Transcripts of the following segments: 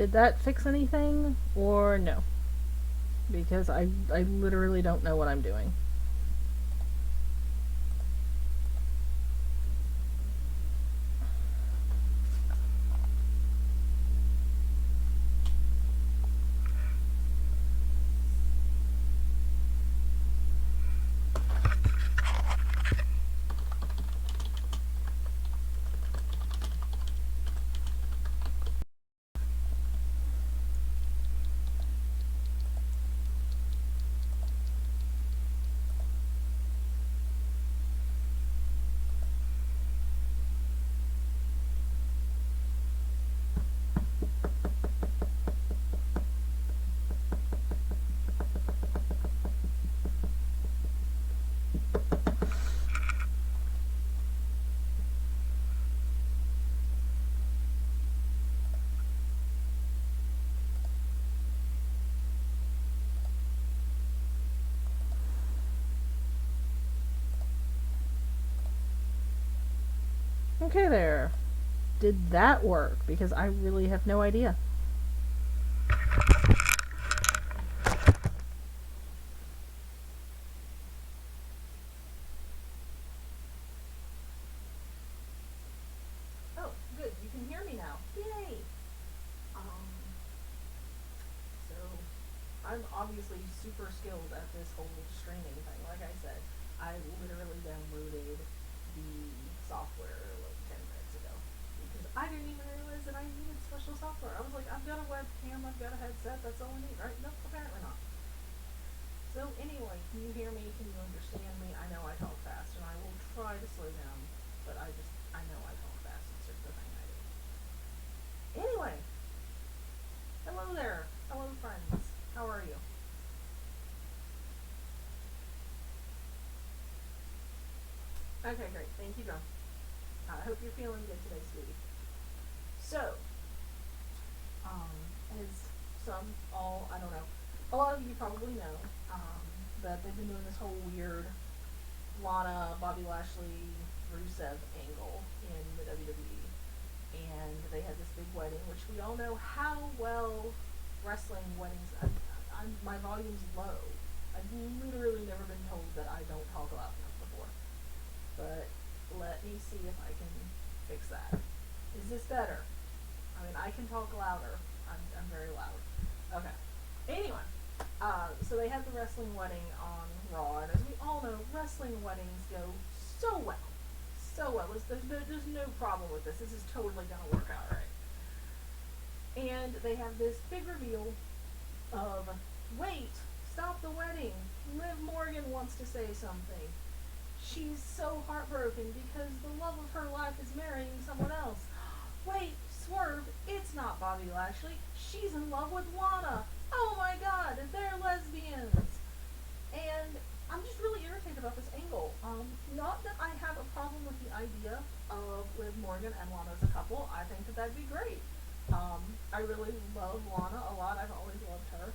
Did that fix anything, or no? Because I literally don't know what I'm doing. Okay there. Did that work? Because I really have no idea. Oh, good. You can hear me now. Yay! Um, so I'm obviously super skilled at this whole streaming thing. Like I said, I literally downloaded the software like 10 minutes ago because I didn't even realize that I needed special software. I was like, I've got a webcam, I've got a headset, that's all I need, right? Nope, apparently not. So anyway, can you hear me? Can you understand me? I know I talk fast, and I will try to slow down, but I know I talk fast. It's just the thing I do. Anyway, hello there. Hello, friends. How are you? Okay, great. Thank you, John. I hope you're feeling good today, sweetie. So, um, as I don't know, a lot of you probably know, that they've been doing this whole weird Lana, Bobby Lashley, Rusev angle in the WWE. And they had this big wedding, which we all know how well wrestling weddings. My volume's low. I've literally never been told that I don't talk loud enough before. But let me see if I can fix that. Is this better? I mean, I can talk louder. I'm very loud. Okay. Anyway, so they had the wrestling wedding on Raw, and as we all know, wrestling weddings go so well. So well. There's no problem with this. This is totally going to work out right. And they have this big reveal of, wait, stop the wedding. Liv Morgan wants to say something. She's so heartbroken because the love of her life is marrying someone else. Wait, swerve, it's not Bobby Lashley. She's in love with Lana. Oh my god, they're lesbians. And I'm just really irritated about this angle. Not that I have a problem with the idea of Liv Morgan and Lana as a couple. I think that that'd be great. I really love Lana a lot. I've always loved her.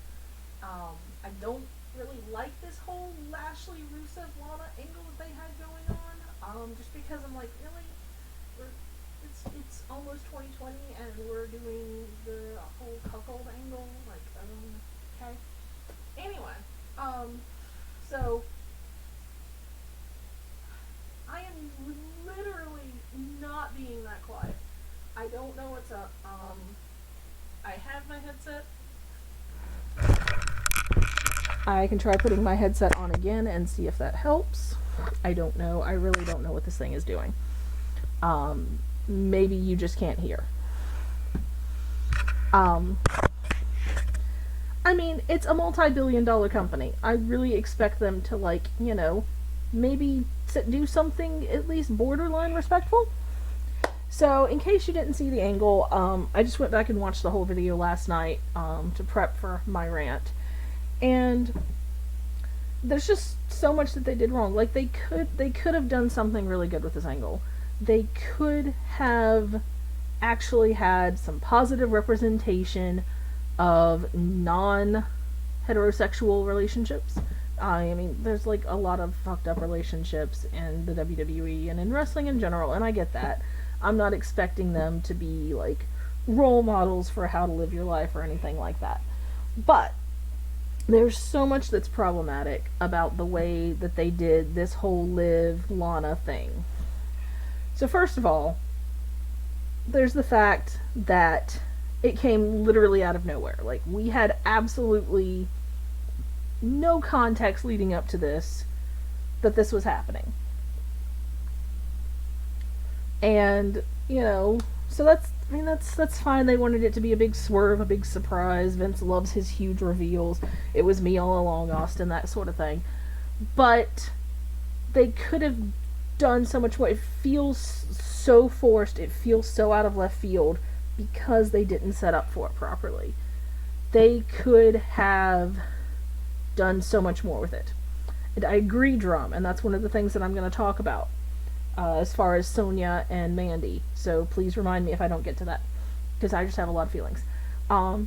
I don't really like this whole Lashley Rusev Lana angle that they had going on. Just because I'm like, really, it's almost 2020 and we're doing the whole cuckold angle. Like, okay. Anyway, so I am literally not being that quiet. I don't know what's up. I have my headset. I can try putting my headset on again and see if that helps. I don't know. I really don't know what this thing is doing. Maybe you just can't hear. I mean, it's a multi-billion-dollar company. I really expect them to, like, maybe do something at least borderline respectful. So, in case you didn't see the angle, I just went back and watched the whole video last night to prep for my rant. And there's just so much that they did wrong. Like, they could have done something really good with this angle. They could have actually had some positive representation of non-heterosexual relationships. I mean, there's like a lot of fucked up relationships in the WWE and in wrestling in general, and I get that. I'm not expecting them to be like role models for how to live your life or anything like that. But there's so much that's problematic about the way that they did this whole Liv Lana thing. So first of all, there's the fact that it came literally out of nowhere. Like, we had absolutely no context leading up to this that this was happening. And, so that's fine. They wanted it to be a big swerve, a big surprise. Vince loves his huge reveals. It was me all along, Austin, that sort of thing. But they could have done so much more. It feels so forced. It feels so out of left field because they didn't set up for it properly. They could have done so much more with it. And I agree, Drum, and that's one of the things that I'm going to talk about as far as Sonia and Mandy. So please remind me if I don't get to that, because I just have a lot of feelings.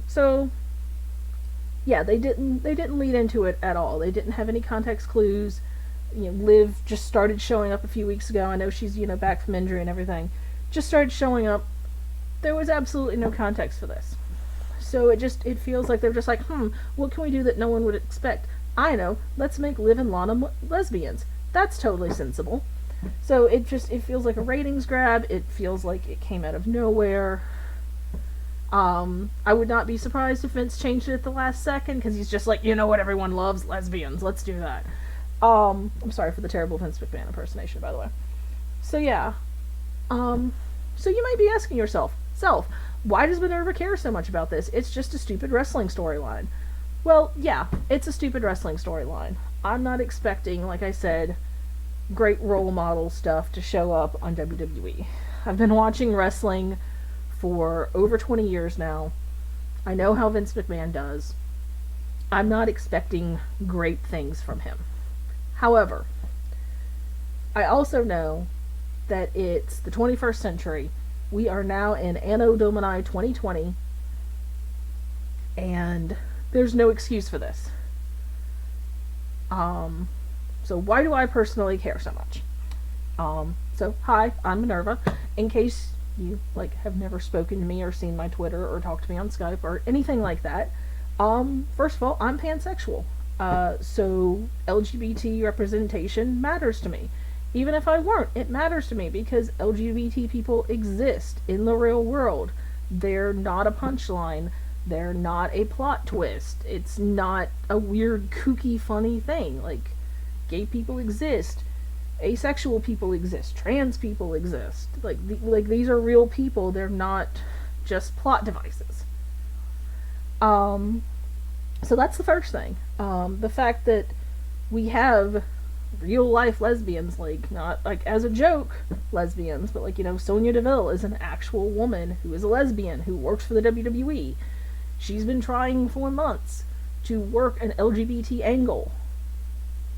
So yeah, they didn't lead into it at all. They didn't have any context clues. Liv just started showing up a few weeks ago. I know she's back from injury and everything. Just started showing up. There was absolutely no context for this. So it feels like they're just like, what can we do that no one would expect? I know, let's make Liv and Lana lesbians. That's totally sensible. So it feels like a ratings grab. It feels like it came out of nowhere. I would not be surprised if Vince changed it at the last second, because he's just like, what everyone loves? Lesbians. Let's do that. I'm sorry for the terrible Vince McMahon impersonation, by the way. So yeah. So you might be asking yourself, why does Minerva care so much about this? It's just a stupid wrestling storyline. Well, yeah, it's a stupid wrestling storyline. I'm not expecting, like I said, great role model stuff to show up on WWE. I've been watching wrestling for over 20 years now. I know how Vince McMahon does. I'm not expecting great things from him. However, I also know that it's the 21st century. We are now in Anno Domini 2020, and there's no excuse for this. So why do I personally care so much? So hi, I'm Minerva. In case you have never spoken to me or seen my Twitter or talked to me on Skype or anything like that, first of all, I'm pansexual. So LGBT representation matters to me. Even if I weren't, it matters to me because LGBT people exist in the real world. They're not a punchline. They're not a plot twist. It's not a weird, kooky, funny thing. Gay people exist. Asexual people exist. Trans people exist. These are real people. They're not just plot devices. So that's the first thing. The fact that we have real life lesbians, not as a joke lesbians, but Sonya Deville is an actual woman who is a lesbian who works for the WWE. She's been trying for months to work an LGBT angle,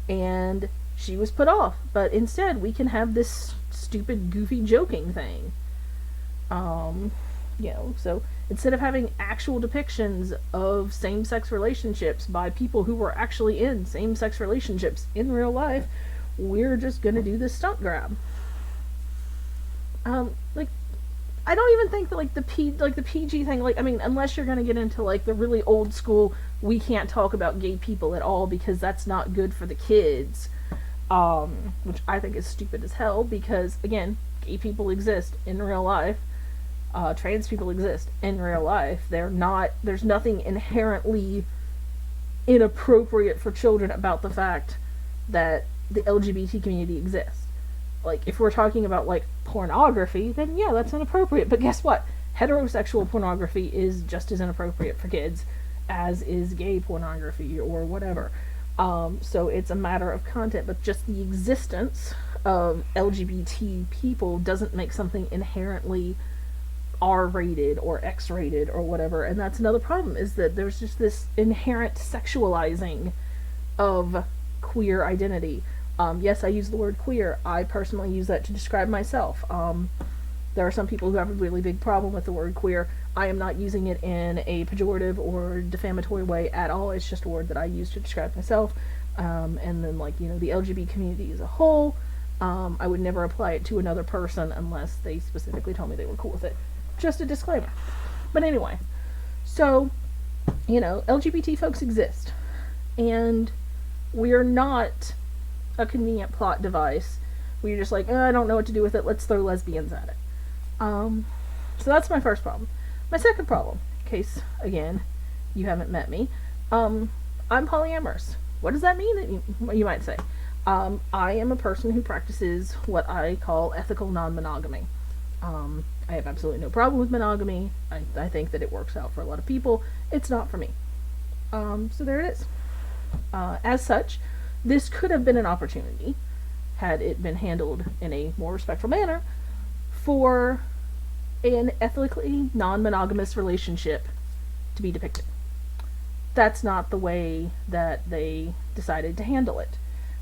and she was put off. But instead, we can have this stupid, goofy joking thing. So instead of having actual depictions of same-sex relationships by people who were actually in same-sex relationships in real life, we're just gonna do this stunt grab. I don't even think that the PG thing, unless you're gonna get into the really old school, we can't talk about gay people at all because that's not good for the kids, which I think is stupid as hell because, again, gay people exist in real life. Trans people exist in real life. There's nothing inherently inappropriate for children about the fact that the LGBT community exists. If we're talking about, pornography, then yeah, that's inappropriate. But guess what? Heterosexual pornography is just as inappropriate for kids as is gay pornography or whatever. So it's a matter of content, but just the existence of LGBT people doesn't make something inherently R-rated or X-rated or whatever, and that's another problem, is that there's just this inherent sexualizing of queer identity. Yes, I use the word queer. I personally use that to describe myself. There are some people who have a really big problem with the word queer. I am not using it in a pejorative or defamatory way at all. It's just a word that I use to describe myself. And then, the LGBT community as a whole, I would never apply it to another person unless they specifically told me they were cool with it. Just a disclaimer. But anyway, so, LGBT folks exist. And we're not a convenient plot device where you're just like, I don't know what to do with it, let's throw lesbians at it. So that's my first problem. My second problem, in case, again, you haven't met me, I'm polyamorous. What does that mean, you might say? I am a person who practices what I call ethical non-monogamy. I have absolutely no problem with monogamy. I think that it works out for a lot of people. It's not for me. So there it is. As such, this could have been an opportunity, had it been handled in a more respectful manner, for an ethically non-monogamous relationship to be depicted. That's not the way that they decided to handle it.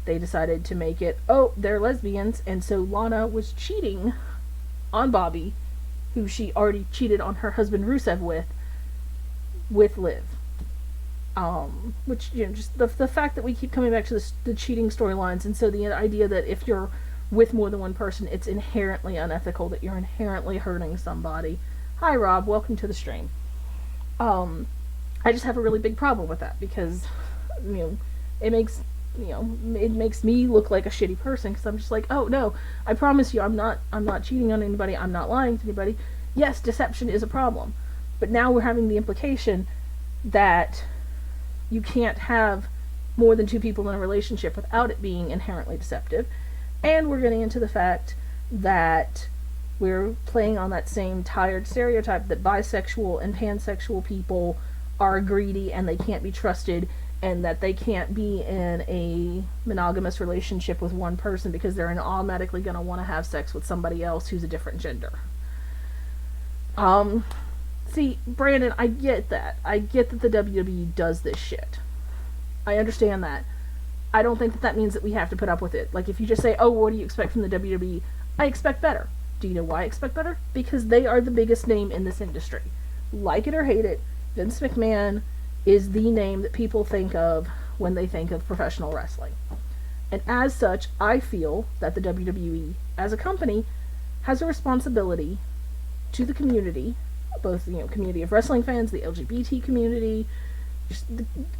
They decided to make it, they're lesbians, and so Lana was cheating on Bobby, who she already cheated on her husband Rusev with Liv. Which, just the fact that we keep coming back to the cheating storylines, and so the idea that if you're with more than one person, it's inherently unethical, that you're inherently hurting somebody. Hi, Rob. Welcome to the stream. I just have a really big problem with that, because, it makes me look like a shitty person, because I'm just like, oh, no, I promise you, I'm not cheating on anybody, I'm not lying to anybody. Yes, deception is a problem, but now we're having the implication that you can't have more than two people in a relationship without it being inherently deceptive. And we're getting into the fact that we're playing on that same tired stereotype that bisexual and pansexual people are greedy and they can't be trusted, and that they can't be in a monogamous relationship with one person because they're automatically going to want to have sex with somebody else who's a different gender. See, Brandon, I get that. I get that the WWE does this shit. I understand that. I don't think that means that we have to put up with it. Like, if you just say, what do you expect from the WWE? I expect better. Do you know why I expect better? Because they are the biggest name in this industry. Like it or hate it, Vince McMahon is the name that people think of when they think of professional wrestling. And as such, I feel that the WWE, as a company, has a responsibility to the community, both community of wrestling fans, the LGBT community, just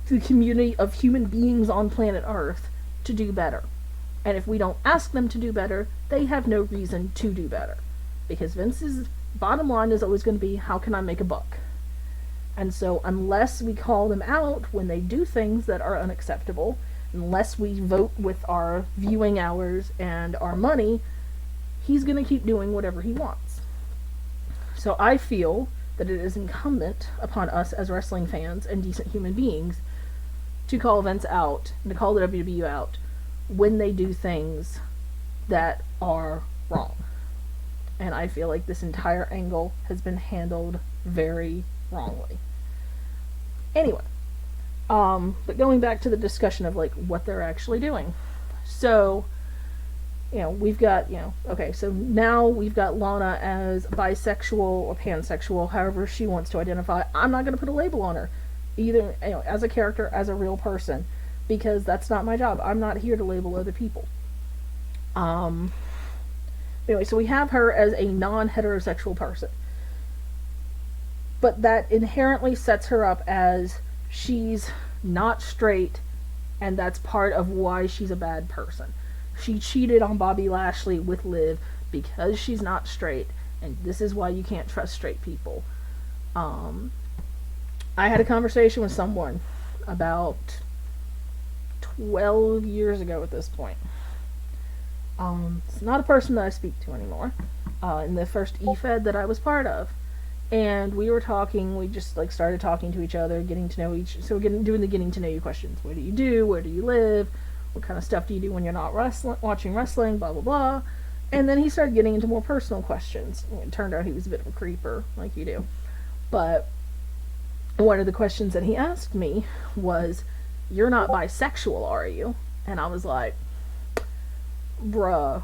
the community of human beings on planet Earth, to do better. And if we don't ask them to do better, they have no reason to do better. Because Vince's bottom line is always going to be, how can I make a buck? And so unless we call them out when they do things that are unacceptable, unless we vote with our viewing hours and our money, he's going to keep doing whatever he wants. So I feel that it is incumbent upon us as wrestling fans and decent human beings to call events out and to call the WWE out when they do things that are wrong. And I feel like this entire angle has been handled very wrongly. Anyway, but going back to the discussion of what they're actually doing. So, we've got, okay, so now we've got Lana as bisexual or pansexual, however she wants to identify. I'm not going to put a label on her, either, as a character, as a real person, because that's not my job. I'm not here to label other people. Anyway, so we have her as a non-heterosexual person. But that inherently sets her up as she's not straight, and that's part of why she's a bad person. She cheated on Bobby Lashley with Liv because she's not straight, and this is why you can't trust straight people. I had a conversation with someone about 12 years ago at this point. It's not a person that I speak to anymore. In the first EFED that I was part of. And we were talking, we just started talking to each other, getting to know so we're doing the getting to know you questions. What do you do? Where do you live? What kind of stuff do you do when you're not watching wrestling? Blah, blah, blah. And then he started getting into more personal questions. It turned out he was a bit of a creeper, like you do. But one of the questions that he asked me was, you're not bisexual, are you? And I was like, bruh,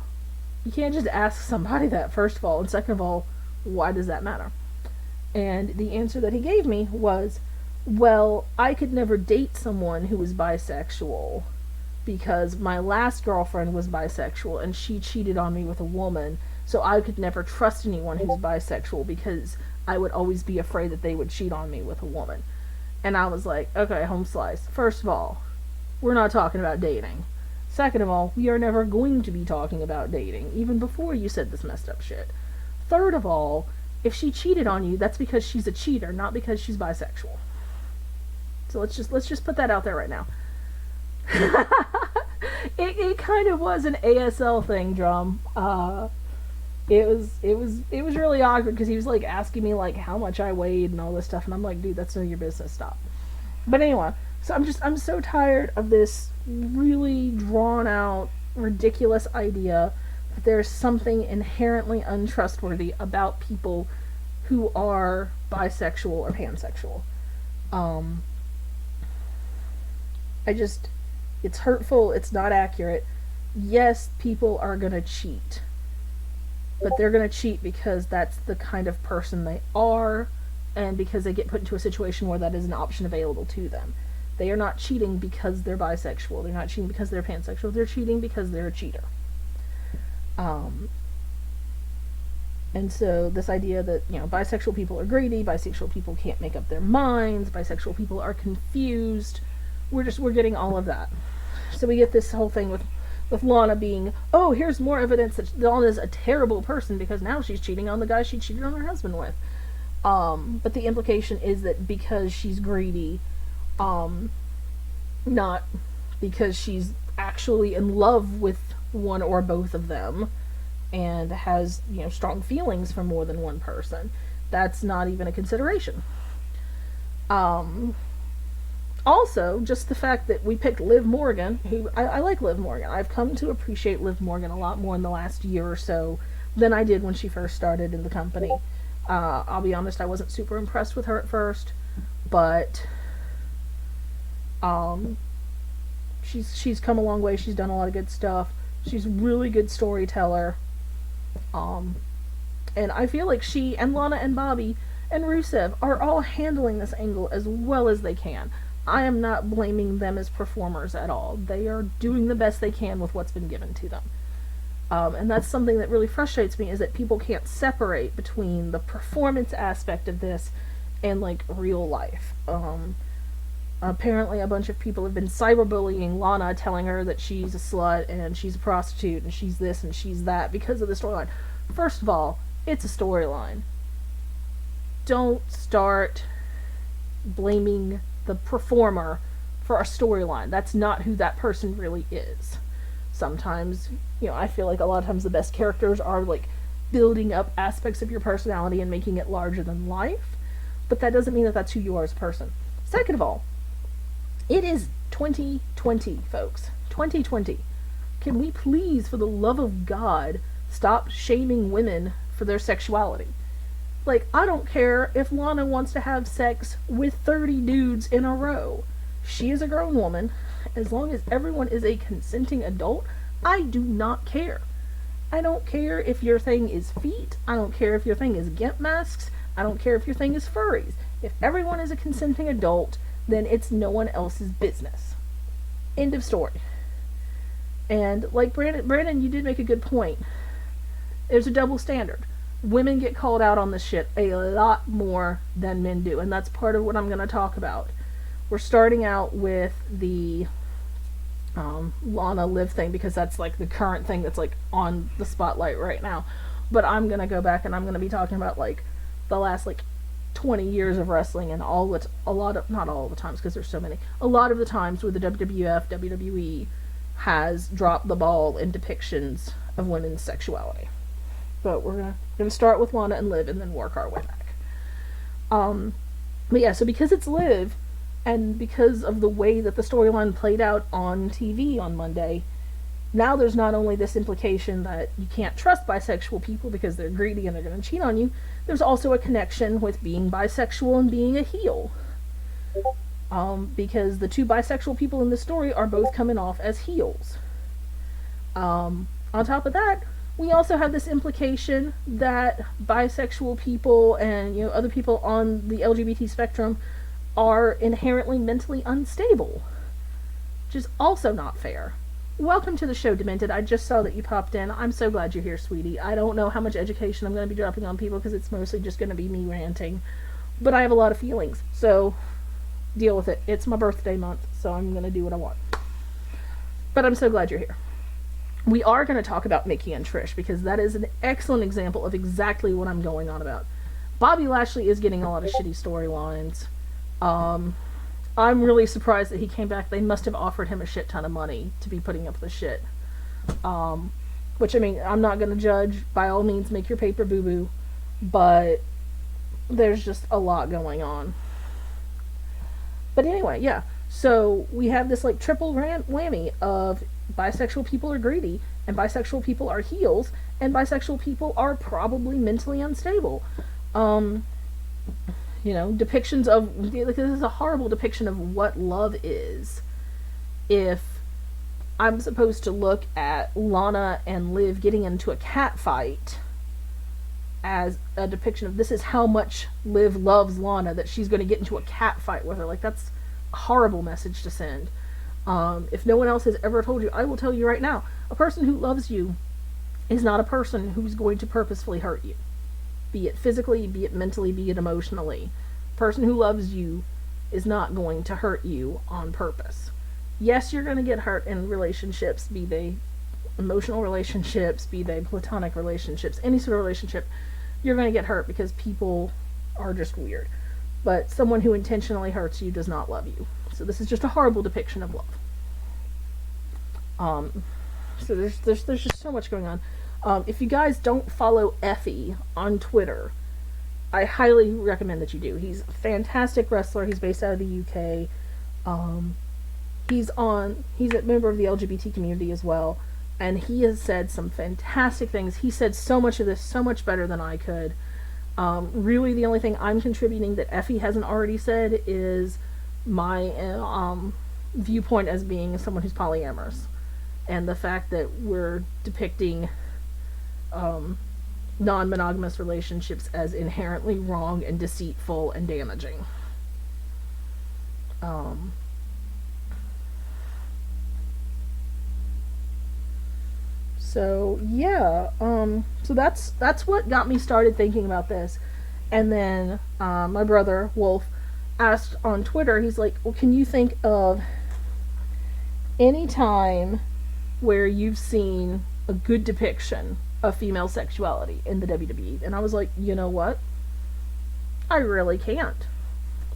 you can't just ask somebody that, first of all. And second of all, why does that matter? And the answer that he gave me was, well, I could never date someone who was bisexual because my last girlfriend was bisexual and she cheated on me with a woman, so I could never trust anyone who's bisexual because I would always be afraid that they would cheat on me with a woman. And I was like, okay, home slice. First of all, we're not talking about dating. Second of all, we are never going to be talking about dating, even before you said this messed up shit. Third of all, if she cheated on you, that's because she's a cheater, not because she's bisexual. So let's just put that out there right now. it kind of was an ASL thing, Drum. It was really awkward because he was like asking me like how much I weighed and all this stuff, and I'm like, dude, that's none of your business. Stop. But anyway, so I'm so tired of this really drawn out, ridiculous idea that there's something inherently untrustworthy about people who are bisexual or pansexual. It's hurtful, it's not accurate. Yes, people are gonna cheat. But they're gonna cheat because that's the kind of person they are, and because they get put into a situation where that is an option available to them. They are not cheating because they're bisexual. They're not cheating because they're pansexual. They're cheating because they're a cheater. And so this idea that, bisexual people are greedy, bisexual people can't make up their minds, bisexual people are confused, we're getting all of that. So we get this whole thing with Lana being, oh, here's more evidence that Lana's a terrible person because now she's cheating on the guy she cheated on her husband with. But the implication is that because she's greedy, not because she's actually in love with one or both of them and has, strong feelings for more than one person. That's not even a consideration. Also, just the fact that we picked Liv Morgan, who I like Liv Morgan. I've come to appreciate Liv Morgan a lot more in the last year or so than I did when she first started in the company. I'll be honest, I wasn't super impressed with her at first, but she's come a long way. She's done a lot of good stuff. She's a really good storyteller. And I feel like she and Lana and Bobby and Rusev are all handling this angle as well as they can. I am not blaming them as performers at all. They are doing the best they can with what's been given to them. And that's something that really frustrates me, is that people can't separate between the performance aspect of this and, real life. Apparently a bunch of people have been cyberbullying Lana, telling her that she's a slut and she's a prostitute and she's this and she's that because of the storyline. First of all, it's a storyline. Don't start blaming the performer for a storyline. That's not who that person really is. Sometimes, I feel like a lot of times the best characters are building up aspects of your personality and making it larger than life, but that doesn't mean that that's who you are as a person. Second of all, it is 2020, folks. 2020. Can we please, for the love of God, stop shaming women for their sexuality? I don't care if Lana wants to have sex with 30 dudes in a row. She is a grown woman. As long as everyone is a consenting adult, I do not care. I don't care if your thing is feet. I don't care if your thing is gimp masks. I don't care if your thing is furries. If everyone is a consenting adult, then it's no one else's business. End of story. And Brandon, you did make a good point. There's a double standard. Women get called out on this shit a lot more than men do, and that's part of what I'm going to talk about. We're starting out with the Lana Liv thing because that's the current thing that's on the spotlight right now. But I'm going to go back and I'm going to be talking about the last 20 years of wrestling and not all the times because there's so many. A lot of the times where the WWF, WWE has dropped the ball in depictions of women's sexuality. But we're gonna start with Lana and Liv and then work our way back. But yeah, so because it's Liv, and because of the way that the storyline played out on TV on Monday, now there's not only this implication that you can't trust bisexual people because they're greedy and they're gonna cheat on you, there's also a connection with being bisexual and being a heel. Because the two bisexual people in the story are both coming off as heels. On top of that, we also have this implication that bisexual people and other people on the LGBT spectrum are inherently mentally unstable, which is also not fair. Welcome to the show, Demented. I just saw that you popped in. I'm so glad you're here, sweetie. I don't know how much education I'm going to be dropping on people because it's mostly just going to be me ranting. But I have a lot of feelings, so deal with it. It's my birthday month, so I'm going to do what I want. But I'm so glad you're here. We are going to talk about Mickey and Trish because that is an excellent example of exactly what I'm going on about. Bobby Lashley is getting a lot of shitty storylines. I'm really surprised that he came back. They must have offered him a shit ton of money to be putting up with the shit. Which, I mean, I'm not going to judge. By all means, make your paper boo-boo. But there's just a lot going on. But anyway, yeah. So we have this, like, triple whammy of bisexual people are greedy, and bisexual people are heels, and bisexual people are probably mentally unstable. You know, depictions of, like, this is a horrible depiction of what love is. If I'm supposed to look at Lana and Liv getting into a cat fight as a depiction of this is how much Liv loves Lana, that she's going to get into a cat fight with her, like, that's a horrible message to send. If no one else has ever told you, I will tell you right now, a person who loves you is not a person who's going to purposefully hurt you. Be it physically, be it mentally, be it emotionally. A person who loves you is not going to hurt you on purpose. Yes, you're going to get hurt in relationships, be they emotional relationships, be they platonic relationships, any sort of relationship, you're going to get hurt because people are just weird. But someone who intentionally hurts you does not love you. So this is just a horrible depiction of love. So there's just so much going on. If you guys don't follow Effie on Twitter, I highly recommend that you do. He's a fantastic wrestler. He's based out of the UK. He's a member of the LGBT community as well, and he has said some fantastic things. He said so much of this so much better than I could. Really, the only thing I'm contributing that Effie hasn't already said is my viewpoint as being someone who's polyamorous, and the fact that we're depicting non-monogamous relationships as inherently wrong and deceitful and damaging. So yeah, so that's what got me started thinking about this. And then my brother Wolf asked on Twitter, he's like, well, can you think of any time where you've seen a good depiction of female sexuality in the WWE? And I was like, you know what? I really can't.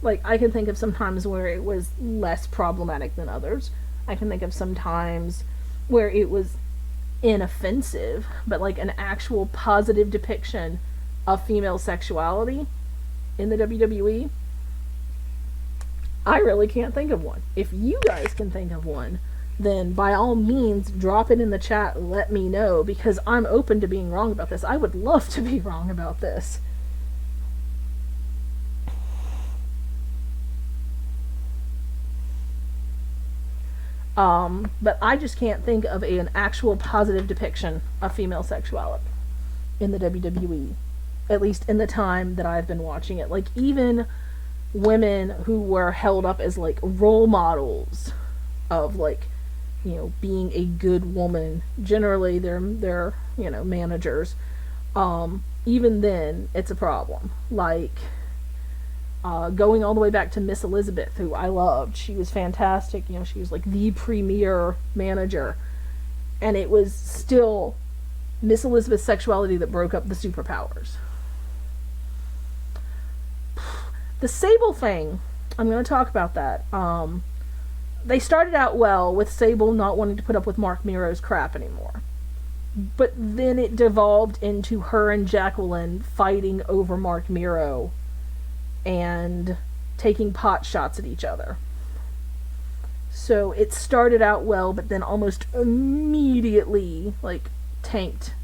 Like, I can think of some times where it was less problematic than others. I can think of some times where it was inoffensive, but like an actual positive depiction of female sexuality in the WWE, I really can't think of one. If you guys can think of one, then by all means drop it in the chat and let me know, because I'm open to being wrong about this. I would love to be wrong about this. But I just can't think of an actual positive depiction of female sexuality in the WWE, at least in the time that I've been watching it. Like, even women who were held up as, like, role models of, like, you know, being a good woman, generally they're you know, managers, even then it's a problem. Like, going all the way back to Miss Elizabeth, who I loved. She was fantastic. You know, she was like the premier manager. And it was still Miss Elizabeth's sexuality that broke up the superpowers. The Sable thing, I'm going to talk about that. They started out well with Sable not wanting to put up with Mark Miro's crap anymore. But then it devolved into her and Jacqueline fighting over Mark Miro and taking pot shots at each other. So it started out well, but then almost immediately, like, tanked.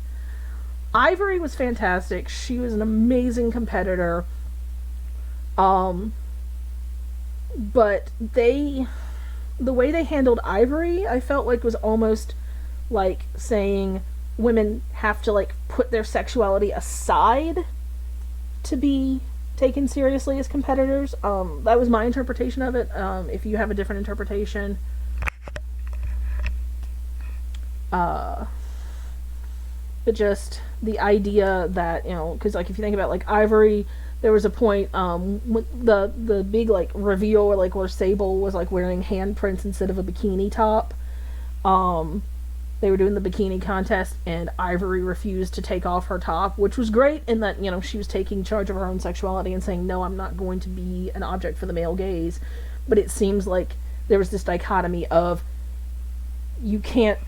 Ivory was fantastic. She was an amazing competitor. But the way they handled Ivory, I felt like was almost like saying women have to, like, put their sexuality aside to be taken seriously as competitors. That was my interpretation of it. If you have a different interpretation, Uh, but just the idea that, because like if you think about like Ivory, there was a point the big like reveal where like where Sable was like wearing handprints instead of a bikini top. Um, they were doing the bikini contest, and Ivory refused to take off her top, which was great in that she was taking charge of her own sexuality and saying, no, I'm not going to be an object for the male gaze. But it seems like there was this dichotomy of you can't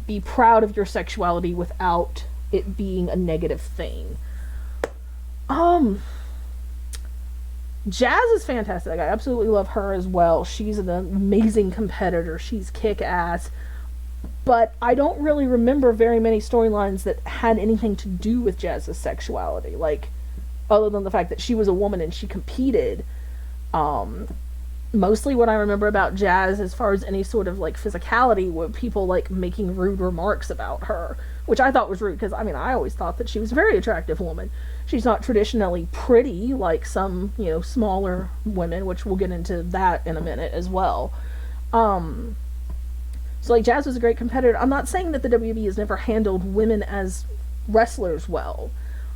be proud of your sexuality without it being a negative thing. Um, Jazz is fantastic. I absolutely love her as well. She's an amazing competitor. She's kick ass. But I don't really remember very many storylines that had anything to do with Jazz's sexuality. Like, other than the fact that she was a woman and she competed. Mostly what I remember about Jazz as far as any sort of like physicality were people like making rude remarks about her, which I thought was rude because I always thought that she was a very attractive woman. She's not traditionally pretty like some smaller women, which we'll get into that in a minute as well. So like Jazz was a great competitor. I'm not saying that the WWE has never handled women as wrestlers well,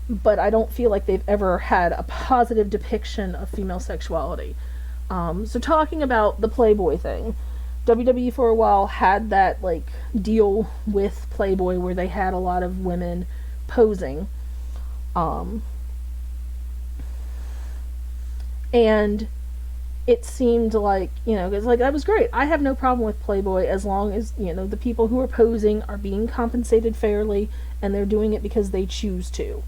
but I don't feel like they've ever had a positive depiction of female sexuality. So talking about the Playboy thing, WWE for a while had that like deal with Playboy where they had a lot of women posing, and it seemed like because like that was great. I have no problem with Playboy as long as the people who are posing are being compensated fairly and they're doing it because they choose to.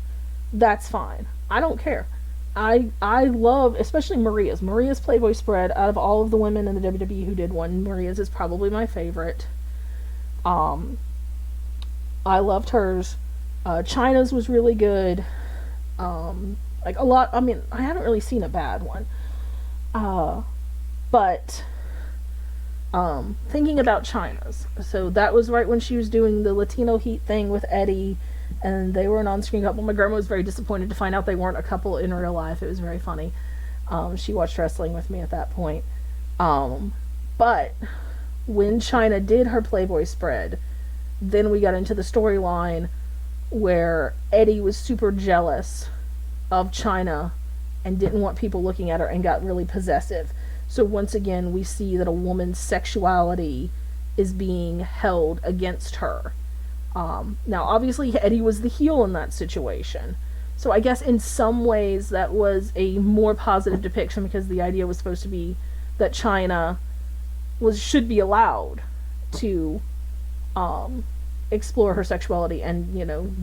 That's fine. I don't care. I love, especially Maria's Playboy spread. Out of all of the women in the WWE who did one, Maria's is probably my favorite. I loved hers. Chyna's was really good. Like a lot. I haven't really seen a bad one. But thinking about Chyna's, so that was right when she was doing the Latino Heat thing with Eddie. And they were an on-screen couple. My grandma was very disappointed to find out they weren't a couple in real life. It was very funny. She watched wrestling with me at that point. But when Chyna did her Playboy spread, then we got into the storyline where Eddie was super jealous of Chyna and didn't want people looking at her and got really possessive. So once again, we see that a woman's sexuality is being held against her. Now, obviously, Eddie was the heel in that situation. So I guess in some ways that was a more positive depiction because the idea was supposed to be that Chyna should be allowed to explore her sexuality and,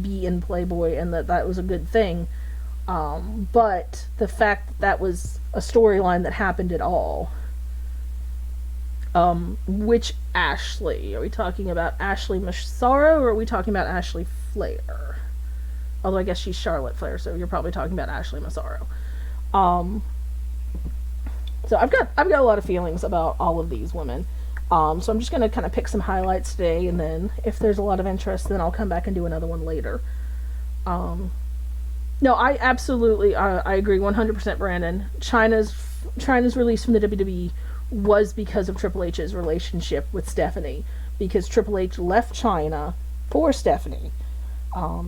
be in Playboy and that was a good thing. But the fact that was a storyline that happened at all. Which Ashley? Are we talking about Ashley Massaro or are we talking about Ashley Flair? Although I guess she's Charlotte Flair, so you're probably talking about Ashley Massaro. So I've got a lot of feelings about all of these women. So I'm just gonna kind of pick some highlights today, and then if there's a lot of interest, then I'll come back and do another one later. No, I absolutely I agree 100%, Brandon. Chyna's release from the WWE was because of Triple H's relationship with Stephanie, because Triple H left Chyna for Stephanie. I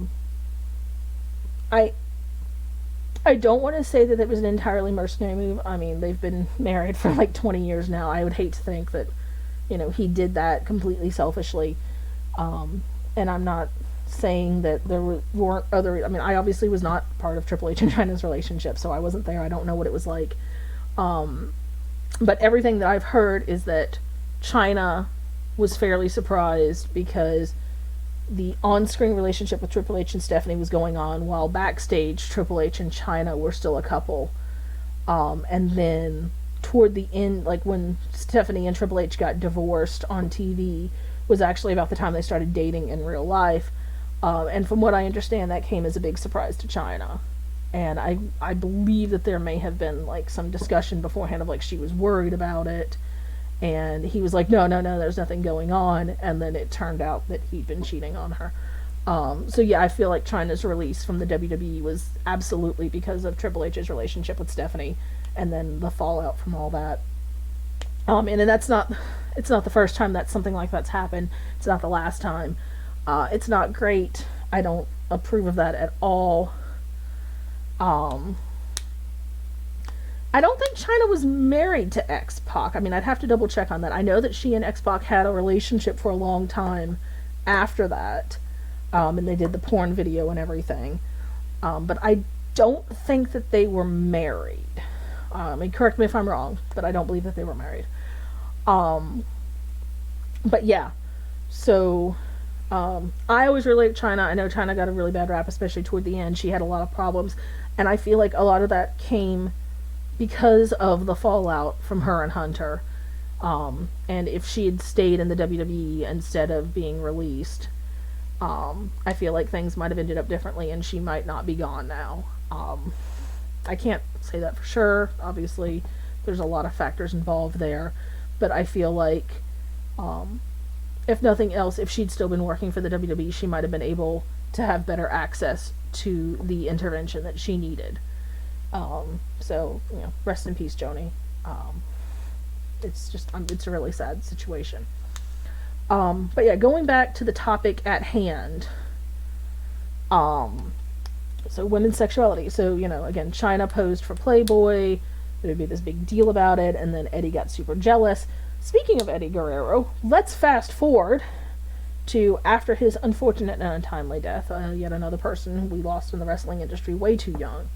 don't want to say that it was an entirely mercenary move. They've been married for like 20 years now. I would hate to think that, he did that completely selfishly. And I'm not saying that there weren't other... I obviously was not part of Triple H and Chyna's relationship, so I wasn't there. I don't know what it was like. But everything that I've heard is that Chyna was fairly surprised because the on-screen relationship with Triple H and Stephanie was going on while backstage Triple H and Chyna were still a couple. And then toward the end, like when Stephanie and Triple H got divorced on TV, was actually about the time they started dating in real life. And from what I understand, that came as a big surprise to Chyna. And I believe that there may have been like some discussion beforehand of like she was worried about it, and he was like, no, there's nothing going on, and then it turned out that he'd been cheating on her. So yeah, I feel like Chyna's release from the WWE was absolutely because of Triple H's relationship with Stephanie, and then the fallout from all that. And that's not, it's not the first time that something like that's happened. It's not the last time. It's not great. I don't approve of that at all. Um, I don't think China was married to X-Pac. I mean, I'd have to double check on that. I know that she and X-Pac had a relationship for a long time after that, and they did the porn video and everything. But I don't think that they were married. And correct me if I'm wrong, but I don't believe that they were married. Um, but yeah, so I always relate to China. I know China got a really bad rap, especially toward the end. She had a lot of problems, and I feel like a lot of that came because of the fallout from her and Hunter. And if she had stayed in the WWE instead of being released, I feel like things might have ended up differently, and she might not be gone now. I can't say that for sure. Obviously, there's a lot of factors involved there, but I feel like, if nothing else, if she'd still been working for the WWE, she might have been able to have better access to the intervention that she needed. So, rest in peace, Joni. It's just, it's a really sad situation. But yeah, going back to the topic at hand. So women's sexuality. So, again, China posed for Playboy. There would be this big deal about it, and then Eddie got super jealous. Speaking of Eddie Guerrero, let's fast forward to after his unfortunate and untimely death. Yet another person we lost in the wrestling industry way too young.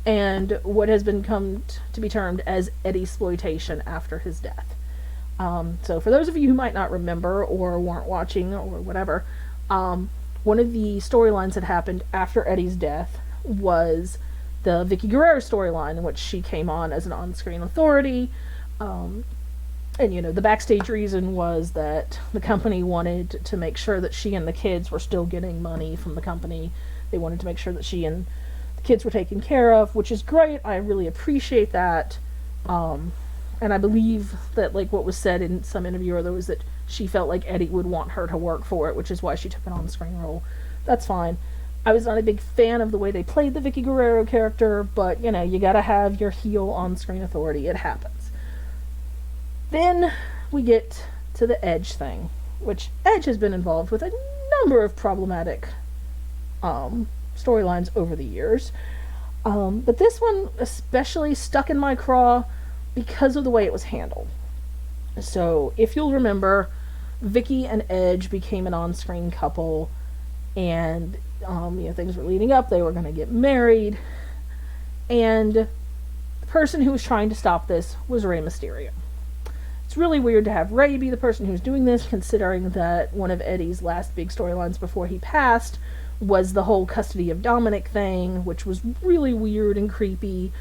And what has been come to be termed as Eddie-sploitation after his death. So for those of you who might not remember or weren't watching or whatever, one of the storylines that happened after Eddie's death was the Vicky Guerrero storyline, in which she came on as an on-screen authority. And, the backstage reason was that the company wanted to make sure that she and the kids were still getting money from the company. They wanted to make sure that she and the kids were taken care of, which is great. I really appreciate that. And I believe that, what was said in some interview or there was that she felt like Eddie would want her to work for it, which is why she took an on-screen role. That's fine. I was not a big fan of the way they played the Vicky Guerrero character, but, you gotta have your heel on-screen authority. It happens. Then we get to the Edge thing, which Edge has been involved with a number of problematic storylines over the years. But this one especially stuck in my craw because of the way it was handled. So, if you'll remember, Vicky and Edge became an on-screen couple, and things were leading up. They were going to get married, and the person who was trying to stop this was Rey Mysterio. It's really weird to have Rey be the person who's doing this, considering that one of Eddie's last big storylines before he passed was the whole custody of Dominic thing, which was really weird and creepy.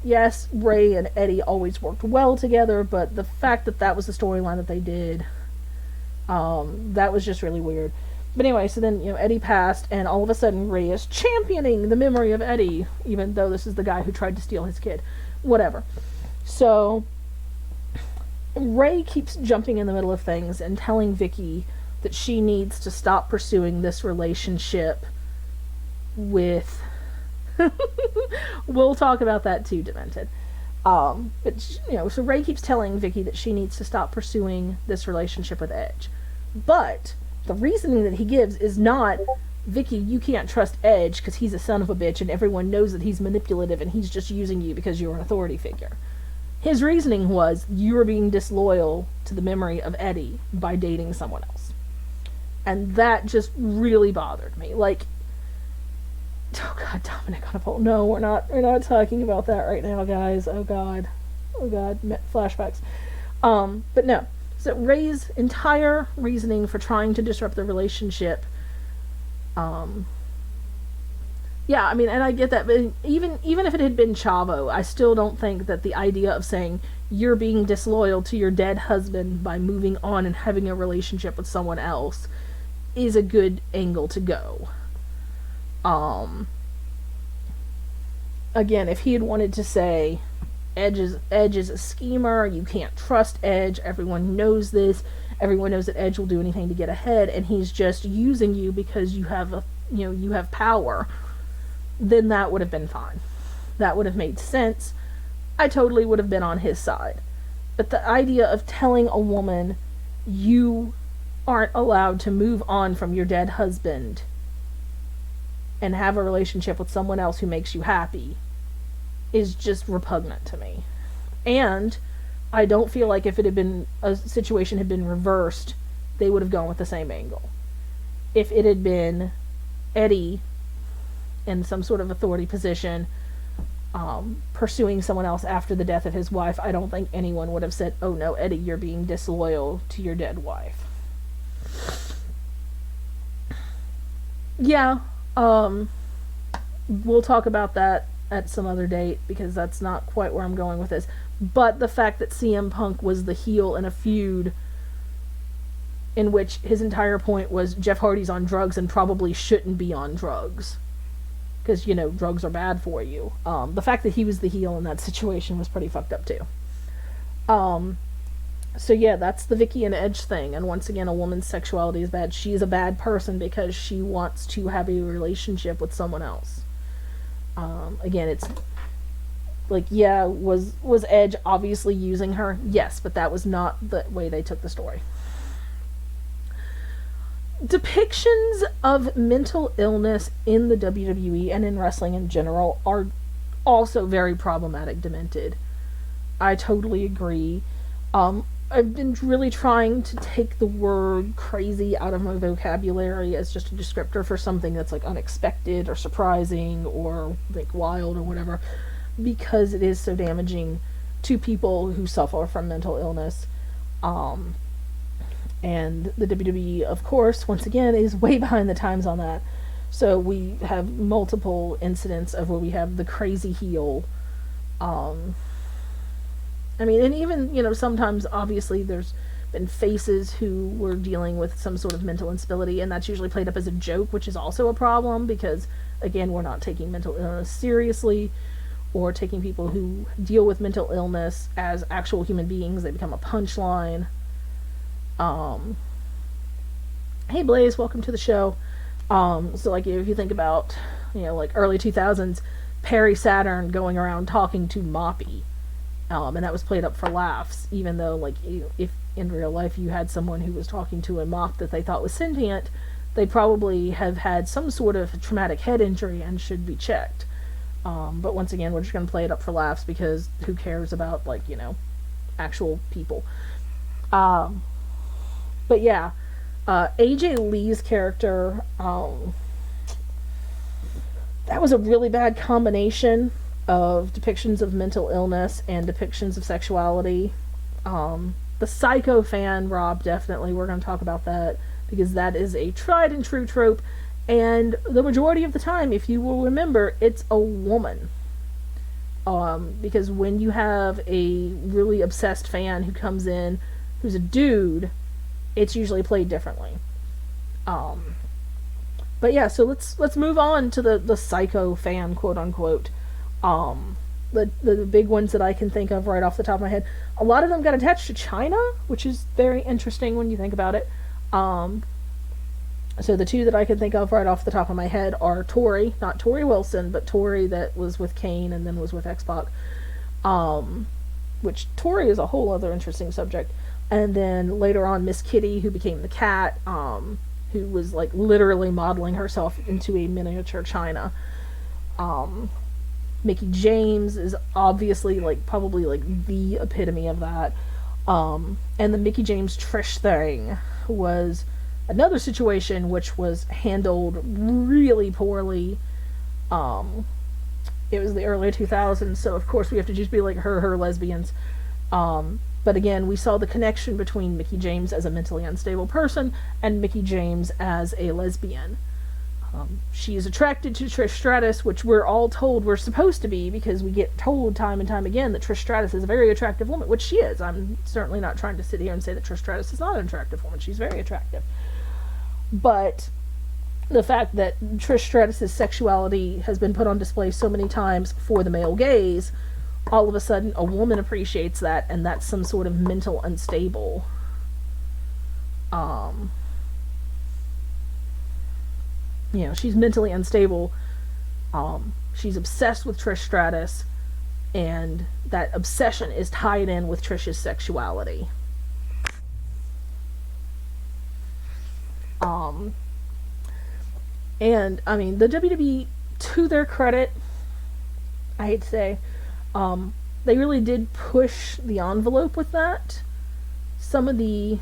Yes, Rey and Eddie always worked well together, but the fact that that was the storyline that they did, that was just really weird. But anyway, so then, Eddie passed, and all of a sudden Rey is championing the memory of Eddie, even though this is the guy who tried to steal his kid. Whatever. So, Rey keeps jumping in the middle of things and telling Vicky that she needs to stop pursuing this relationship with... We'll talk about that too, Demented. But, so Rey keeps telling Vicky that she needs to stop pursuing this relationship with Edge. But the reasoning that he gives is not, Vicky, you can't trust Edge because he's a son of a bitch and everyone knows that he's manipulative and he's just using you because you're an authority figure. His reasoning was, you are being disloyal to the memory of Eddie by dating someone else. And that just really bothered me. Oh god, Dominic on a pole. No, we're not talking about that right now, guys. Oh god, flashbacks. But no. So Rey's entire reasoning for trying to disrupt the relationship, and I get that, but even if it had been Chavo, I still don't think that the idea of saying you're being disloyal to your dead husband by moving on and having a relationship with someone else is a good angle to go. Again, if he had wanted to say Edge is a schemer, you can't trust Edge, everyone knows this, everyone knows that Edge will do anything to get ahead, and he's just using you because you have you have power, then that would have been fine. That would have made sense. I totally would have been on his side. But the idea of telling a woman, you aren't allowed to move on from your dead husband and have a relationship with someone else who makes you happy is just repugnant to me. And I don't feel like if it had been a situation had been reversed, they would have gone with the same angle. If it had been Eddie in some sort of authority position pursuing someone else after the death of his wife, I don't think anyone would have said, oh no, Eddie, you're being disloyal to your dead wife. Yeah, we'll talk about that at some other date, because that's not quite where I'm going with this. But the fact that CM Punk was the heel in a feud in which his entire point was Jeff Hardy's on drugs and probably shouldn't be on drugs, because, you know, drugs are bad for you. The fact that he was the heel in that situation was pretty fucked up too. So yeah, that's the Vicky and Edge thing. And once again, a woman's sexuality is bad. She's a bad person because she wants to have a relationship with someone else. Again, it's like, yeah, was Edge obviously using her? Yes, but that was not the way they took the story. Depictions of mental illness in the WWE and in wrestling in general are also very problematic, demented. I totally agree. I've been really trying to take the word crazy out of my vocabulary as just a descriptor for something that's like unexpected or surprising or like wild or whatever, because it is so damaging to people who suffer from mental illness. And the WWE, of course, once again, is way behind the times on that. So we have multiple incidents of where we have the crazy heel. I mean, and even, you know, sometimes, obviously, there's been faces who were dealing with some sort of mental instability, and that's usually played up as a joke, which is also a problem, because, again, we're not taking mental illness seriously, or taking people who deal with mental illness as actual human beings. They become a punchline. Hey Blaze, welcome to the show. So like, if you think about, you know, like early 2000s, Perry Saturn going around talking to Moppy, and that was played up for laughs, even though, like, if in real life you had someone who was talking to a mop that they thought was sentient, they probably have had some sort of traumatic head injury and should be checked. But once again, we're just going to play it up for laughs, because who cares about, like, you know, actual people. But yeah, AJ Lee's character, that was a really bad combination of depictions of mental illness and depictions of sexuality. The Psycho fan, Rob, definitely, we're going to talk about that, because that is a tried and true trope, and the majority of the time, if you will remember, it's a woman. Because when you have a really obsessed fan who comes in, who's a dude, it's usually played differently. But yeah, so let's move on to the Psycho fan, quote unquote. The big ones that I can think of right off the top of my head. A lot of them got attached to China, which is very interesting when you think about it. So the two that I can think of right off the top of my head are Tori, not Tori Wilson, but Tori that was with Kane and then was with X-Pac. Which Tori is a whole other interesting subject. And then later on, Miss Kitty, who became the cat, who was like literally modeling herself into a miniature China. Mickie James is obviously like probably like the epitome of that. And the Mickie James Trish thing was another situation which was handled really poorly. It was the early 2000s, so of course we have to just be like her lesbians. But again, we saw the connection between Mickie James as a mentally unstable person and Mickie James as a lesbian. She is attracted to Trish Stratus, which we're all told we're supposed to be, because we get told time and time again that Trish Stratus is a very attractive woman, which she is. I'm certainly not trying to sit here and say that Trish Stratus is not an attractive woman. She's very attractive. But the fact that Trish Stratus' sexuality has been put on display so many times for the male gaze, all of a sudden a woman appreciates that, and that's some sort of mental unstable. You know, she's mentally unstable. She's obsessed with Trish Stratus, and that obsession is tied in with Trish's sexuality. Um, and I mean, the WWE, to their credit, I hate to say, they really did push the envelope with that. Some of the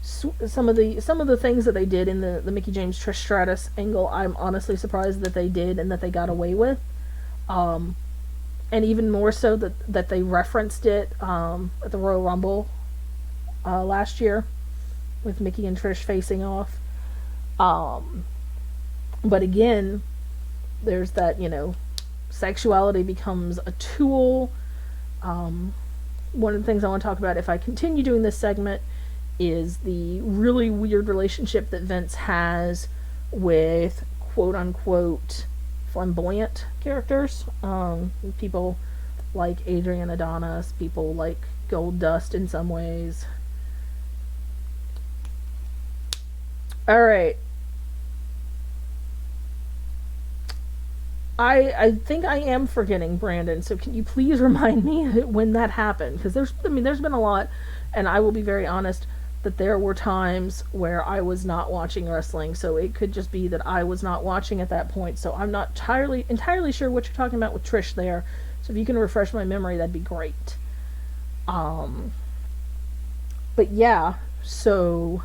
some of the things that they did in the Mickey James Trish Stratus angle, I'm honestly surprised that they did and that they got away with. Um, and even more so that they referenced it at the Royal Rumble last year with Mickey and Trish facing off. Um, but again, there's that, sexuality becomes a tool. One of the things I want to talk about if I continue doing this segment is the really weird relationship that Vince has with quote unquote flamboyant characters. People like Adrian Adonis, people like Gold Dust in some ways. Alright. I think I am forgetting Brandon, so can you please remind me when that happened? Because there's been a lot, and I will be very honest that there were times where I was not watching wrestling, so it could just be that I was not watching at that point. So I'm not entirely sure what you're talking about with Trish there. So if you can refresh my memory, that'd be great. Um, but yeah, so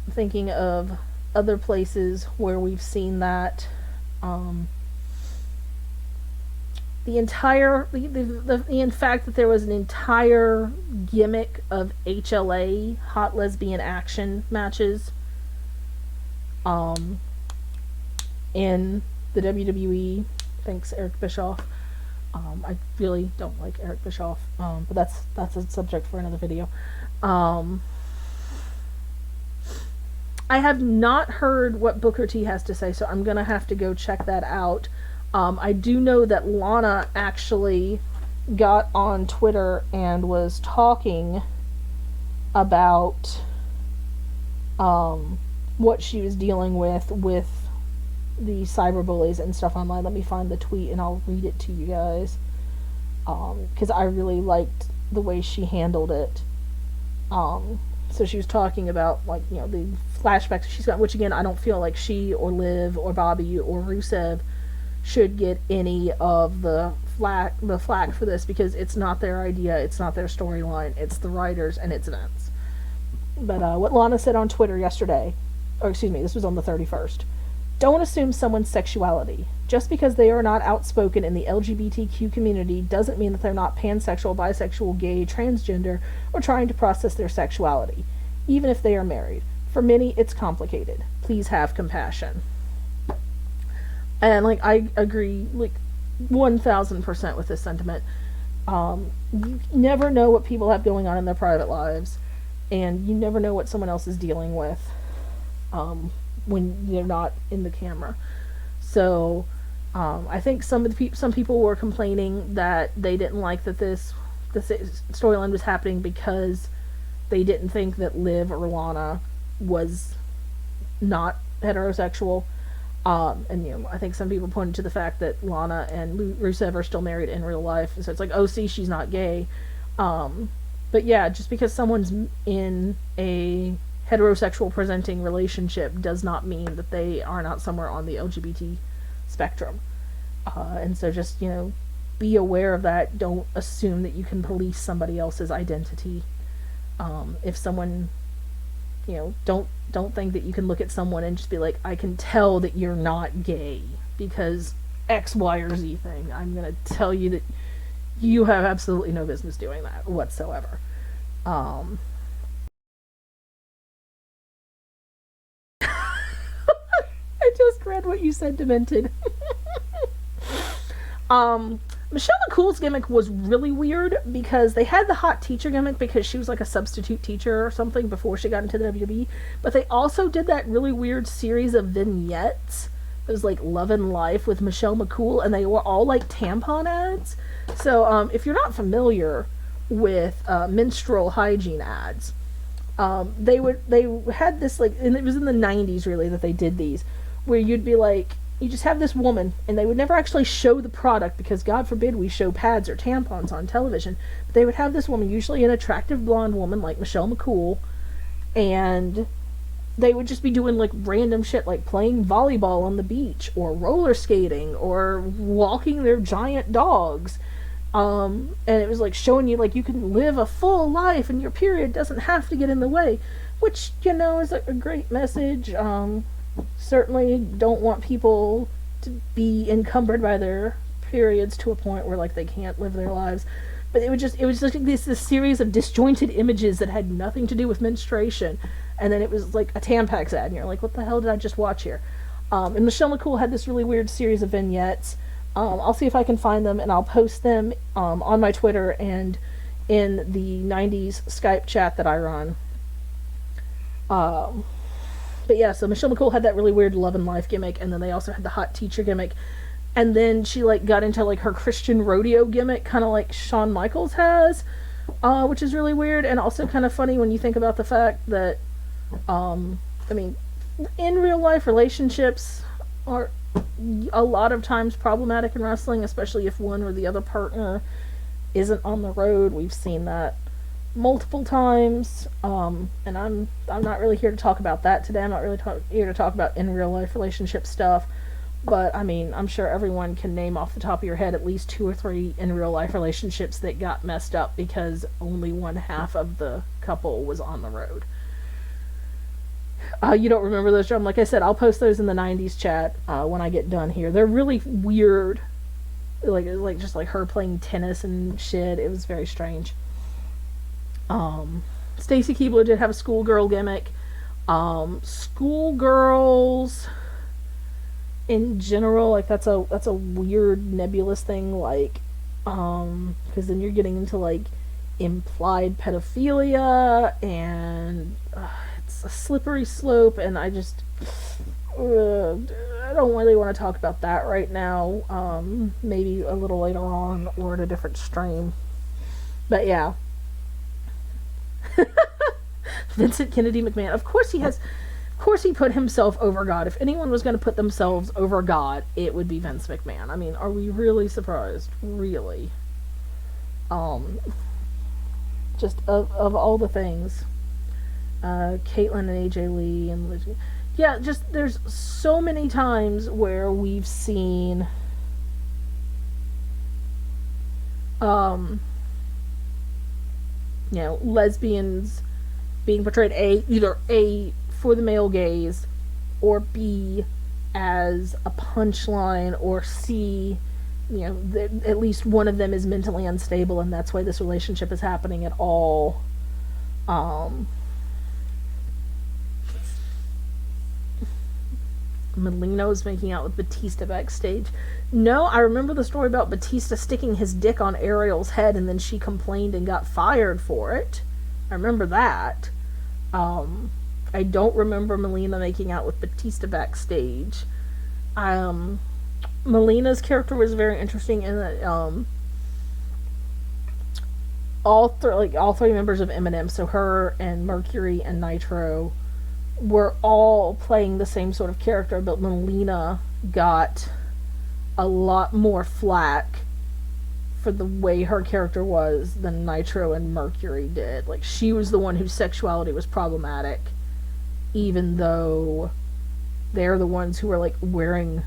thinking of other places where we've seen that. Um, the fact that there was an entire gimmick of HLA, hot lesbian action matches, um, in the WWE. Thanks, Eric Bischoff. I really don't like Eric Bischoff, but that's a subject for another video. Um, I have not heard what Booker T has to say, so I'm gonna have to go check that out. I do know that Lana actually got on Twitter and was talking about what she was dealing with the cyberbullies and stuff online. Let me find the tweet and I'll read it to you guys, because I really liked the way she handled it. So she was talking about, like, the flashbacks she's got, which again, I don't feel like she or Liv or Bobby or Rusev should get any of the flack for this, because it's not their idea, it's not their storyline, it's the writers and it's Vince. But what Lana said on Twitter yesterday, or excuse me, this was on the 31st. Don't assume someone's sexuality. Just because they are not outspoken in the LGBTQ community doesn't mean that they're not pansexual, bisexual, gay, transgender, or trying to process their sexuality, even if they are married. For many, it's complicated. Please have compassion. And, I agree, 1000% with this sentiment. You never know what people have going on in their private lives, and you never know what someone else is dealing with when they're not in the camera. So, I think some people were complaining that they didn't like that this storyline was happening because they didn't think that Liv or Lana was not heterosexual. And I think some people pointed to the fact that Lana and Rusev are still married in real life, so it's like, oh, see, she's not gay. But yeah, just because someone's in a heterosexual presenting relationship does not mean that they are not somewhere on the LGBT spectrum. And so just, be aware of that. Don't assume that you can police somebody else's identity. If someone, don't think that you can look at someone and just be like, I can tell that you're not gay because X, Y, or Z thing. I'm going to tell you that you have absolutely no business doing that whatsoever. I just read what you said, Demented. Michelle McCool's gimmick was really weird because they had the hot teacher gimmick because she was like a substitute teacher or something before she got into the WWE, but they also did that really weird series of vignettes. It was like Love and Life with Michelle McCool, and they were all like tampon ads. So if you're not familiar with menstrual hygiene ads, they had this, and it was in the 90s really that they did these, where you'd be like, you just have this woman, and they would never actually show the product because God forbid we show pads or tampons on television. But they would have this woman, usually an attractive blonde woman like Michelle McCool, and they would just be doing like random shit like playing volleyball on the beach or roller skating or walking their giant dogs. And it was like showing you like you can live a full life and your period doesn't have to get in the way, which, you know, is a great message. Certainly don't want people to be encumbered by their periods to a point where like they can't live their lives. But it was just like this series of disjointed images that had nothing to do with menstruation, and then it was like a Tampax ad, and you're like, what the hell did I just watch here? And Michelle McCool had this really weird series of vignettes. I'll see if I can find them, and I'll post them on my Twitter and in the 90s Skype chat that I run. But yeah, so Michelle McCool had that really weird love and life gimmick, and then they also had the hot teacher gimmick. And then she like got into like her Christian rodeo gimmick, kind of like Shawn Michaels has, which is really weird and also kind of funny when you think about the fact that, I mean, in real life relationships are a lot of times problematic in wrestling, especially if one or the other partner isn't on the road. We've seen that multiple times, and I'm not really here to talk about that today. I'm not really here to talk about in real life relationship stuff. But, I mean, I'm sure everyone can name off the top of your head at least 2 or 3 in real life relationships that got messed up because only one half of the couple was on the road. You don't remember those, John? Like I said, I'll post those in the 90s chat when I get done here. They're really weird. Like just like her playing tennis and shit. It was very strange. Stacy Keibler did have a schoolgirl gimmick. Schoolgirls in general, like that's a weird nebulous thing, like because then you're getting into like implied pedophilia, and it's a slippery slope, and I don't really want to talk about that right now. Maybe a little later on or in a different stream. But yeah. Vincent Kennedy McMahon, of course he put himself over God. If anyone was going to put themselves over God, it would be Vince McMahon. I mean, are we really surprised? Really? Just of all the things. Caitlyn and AJ Lee and Liz. Yeah, just there's so many times where we've seen lesbians being portrayed either A, for the male gaze, or B, as a punchline, or C, at least one of them is mentally unstable and that's why this relationship is happening at all. Melina was making out with Batista backstage. No, I remember the story about Batista sticking his dick on Ariel's head and then she complained and got fired for it. I remember that. I don't remember Melina making out with Batista backstage. Melina's character was very interesting in that all three members of Eminem, so her and Mercury and Nitro, were all playing the same sort of character, but Melina got a lot more flack for the way her character was than Nitro and Mercury did. Like, she was the one whose sexuality was problematic, even though they're the ones who are like wearing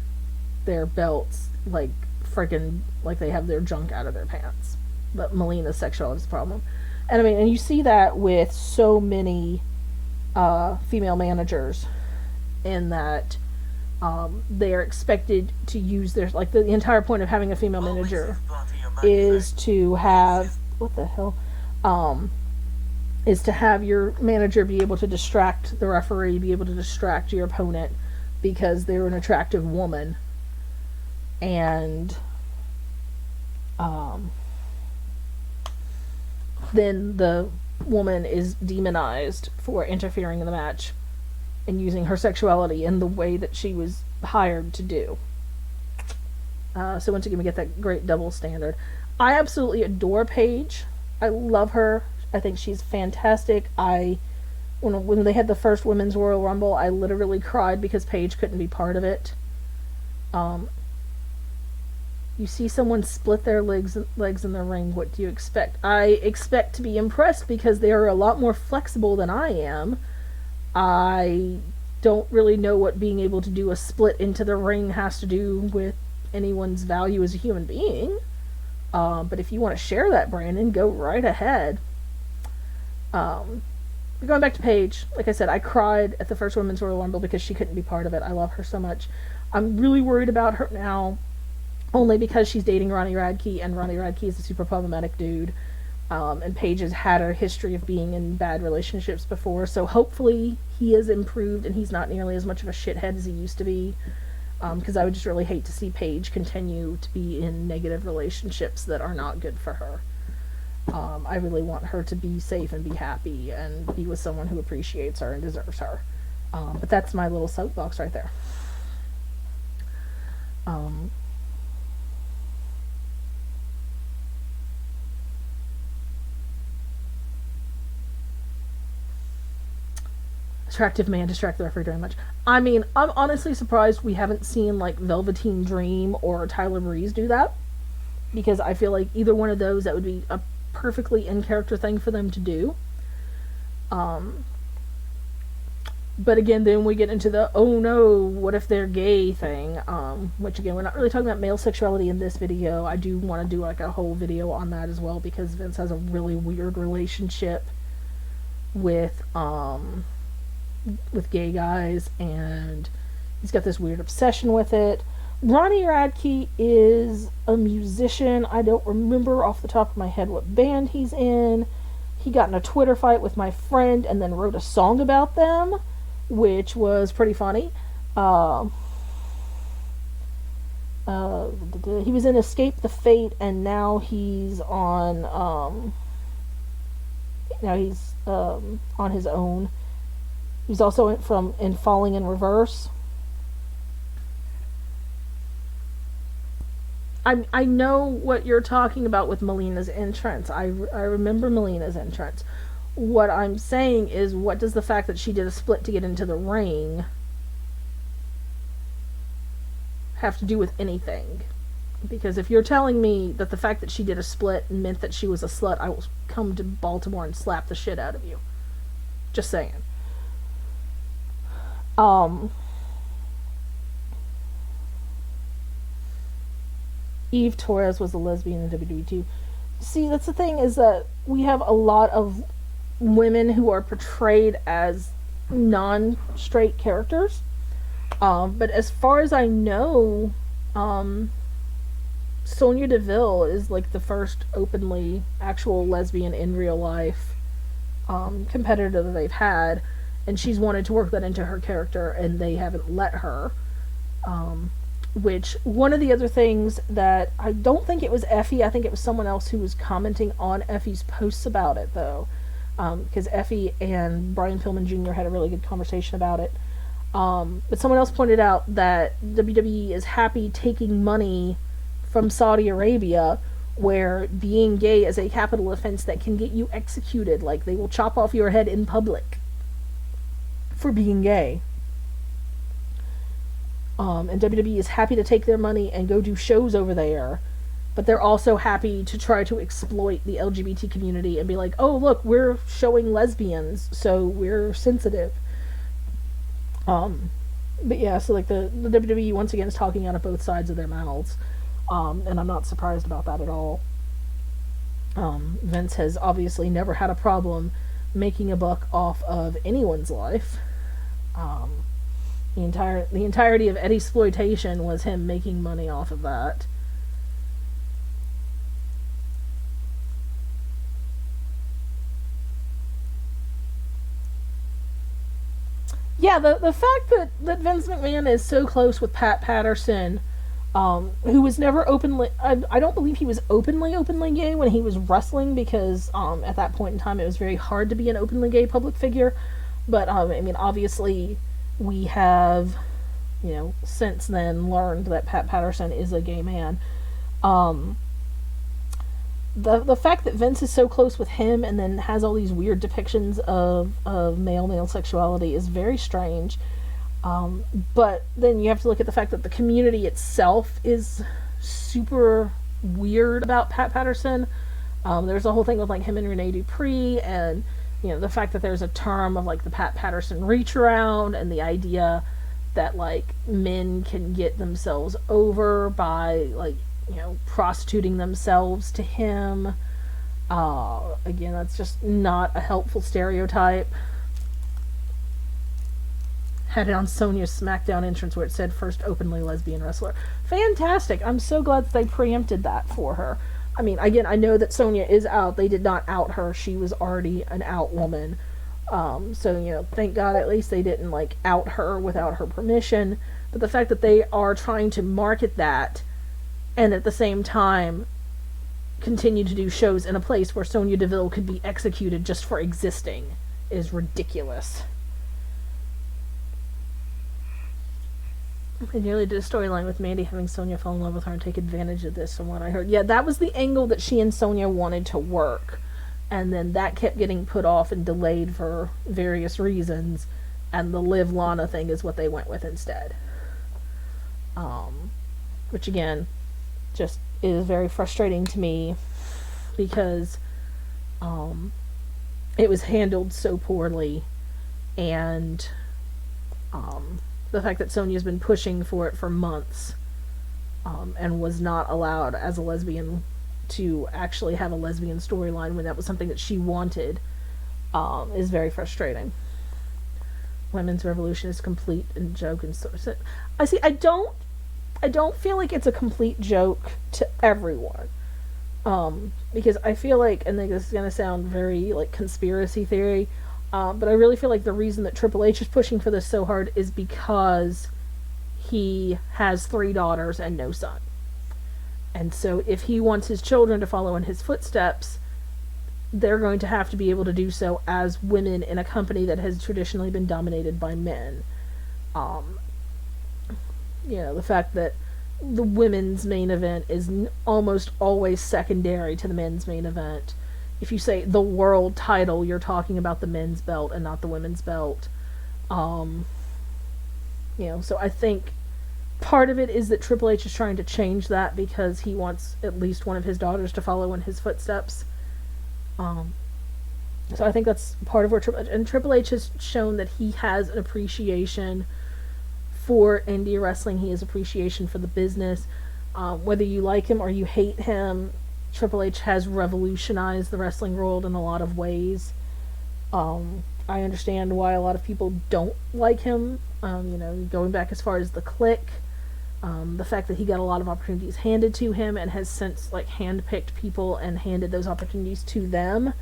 their belts like freaking like they have their junk out of their pants. But Melina's sexuality is a problem. And I mean, and you see that with so many female managers, in that they are expected to use their, like, the entire point of having a female manager is to have, is to have your manager be able to distract the referee, be able to distract your opponent because they're an attractive woman, and then the woman is demonized for interfering in the match and using her sexuality in the way that she was hired to do. So once again, we get that great double standard. I absolutely adore Paige. I love her. I think she's fantastic. When they had the first Women's Royal Rumble, I literally cried because Paige couldn't be part of it. Um, you see someone split their legs in the ring, what do you expect? I expect to be impressed because they are a lot more flexible than I am. I don't really know what being able to do a split into the ring has to do with anyone's value as a human being. But if you want to share that, Brandon, go right ahead. Um, Going back to Paige, like I said, I cried at the first Women's Royal Rumble because she couldn't be part of it. I love her so much. I'm really worried about her now, only because she's dating Ronnie Radke, and Ronnie Radke is a super problematic dude. And Paige has had a history of being in bad relationships before, so hopefully he has improved and he's not nearly as much of a shithead as he used to be. Because I would just really hate to see Paige continue to be in negative relationships that are not good for her. I really want her to be safe and be happy and be with someone who appreciates her and deserves her. But that's my little soapbox right there. Attractive man distract the referee very much. I mean, I'm honestly surprised we haven't seen like Velveteen Dream or Tyler Breeze do that, because I feel like either one of those, that would be a perfectly in character thing for them to do. But again, then we get into the oh no, what if they're gay thing, which again, we're not really talking about male sexuality in this video. I do want to do like a whole video on that as well, because Vince has a really weird relationship with gay guys, and he's got this weird obsession with it. Ronnie Radke is a musician. I don't remember off the top of my head what band he's in. He got in a Twitter fight with my friend and then wrote a song about them, which was pretty funny. He was in Escape the Fate, and now he's on on his own. He's also in Falling in Reverse. I know what you're talking about with Melina's entrance. I remember Melina's entrance. What I'm saying is, what does the fact that she did a split to get into the ring have to do with anything? Because if you're telling me that the fact that she did a split meant that she was a slut, I will come to Baltimore and slap the shit out of you. Just saying. Eve Torres was a lesbian in WWE too. See, that's the thing, is that we have a lot of women who are portrayed as non-straight characters. But as far as I know, Sonya Deville is like the first openly actual lesbian in real life competitor that they've had, and she's wanted to work that into her character, and they haven't let her. Which, one of the other things that, I don't think it was Effie, I think it was someone else who was commenting on Effie's posts about it, though. Because Effie and Brian Pillman Jr. had a really good conversation about it. But someone else pointed out that WWE is happy taking money from Saudi Arabia, where being gay is a capital offense that can get you executed. Like, they will chop off your head in public for being gay. And WWE is happy to take their money and go do shows over there, but they're also happy to try to exploit the LGBT community and be like, oh, look, we're showing lesbians, so we're sensitive. But yeah, so like the WWE once again is talking out of both sides of their mouths, and I'm not surprised about that at all. Vince has obviously never had a problem making a buck off of anyone's life. The entirety of Eddie-sploitation was him making money off of that. Yeah, the fact that Vince McMahon is so close with Pat Patterson, who was never openly, I don't believe he was openly gay when he was wrestling, because at that point in time it was very hard to be an openly gay public figure. But I mean, obviously we have, since then learned that Pat Patterson is a gay man. The fact that Vince is so close with him and then has all these weird depictions of male sexuality is very strange. But then you have to look at the fact that the community itself is super weird about Pat Patterson. There's a whole thing with like him and Rene Dupree, and the fact that there's a term of like the Pat Patterson reach around, and the idea that like men can get themselves over by like prostituting themselves to him. Again, that's just not a helpful stereotype. Had it on Sonya's SmackDown entrance where it said first openly lesbian wrestler. Fantastic. I'm so glad that they preempted that for her. I mean, again, I know that Sonya is out. They did not out her. She was already an out woman. So, thank God at least they didn't, like, out her without her permission. But the fact that they are trying to market that and at the same time continue to do shows in a place where Sonya Deville could be executed just for existing is ridiculous. They nearly did a storyline with Mandy having Sonya fall in love with her and take advantage of this, from what I heard. Yeah, that was the angle that she and Sonya wanted to work. And then that kept getting put off and delayed for various reasons. And the Liv Lana thing is what they went with instead. Which, again, just is very frustrating to me because it was handled so poorly. And the fact that Sonya's been pushing for it for months and was not allowed as a lesbian to actually have a lesbian storyline when that was something that she wanted is very frustrating. Women's revolution is complete and joke and so. I don't feel like it's a complete joke to everyone. Because I feel like, and this is gonna sound very like conspiracy theory, but I really feel like the reason that Triple H is pushing for this so hard is because he has 3 daughters and no son. And so if he wants his children to follow in his footsteps, they're going to have to be able to do so as women in a company that has traditionally been dominated by men. The fact that the women's main event is almost always secondary to the men's main event. If you say the world title, you're talking about the men's belt and not the women's belt. So I think part of it is that Triple H is trying to change that because he wants at least one of his daughters to follow in his footsteps. So I think that's part of where Triple H has shown that he has an appreciation for indie wrestling. He has appreciation for the business. Whether you like him or you hate him, Triple H has revolutionized the wrestling world in a lot of ways. I understand why a lot of people don't like him. Going back as far as the Clique, the fact that he got a lot of opportunities handed to him and has since handpicked people and handed those opportunities to them.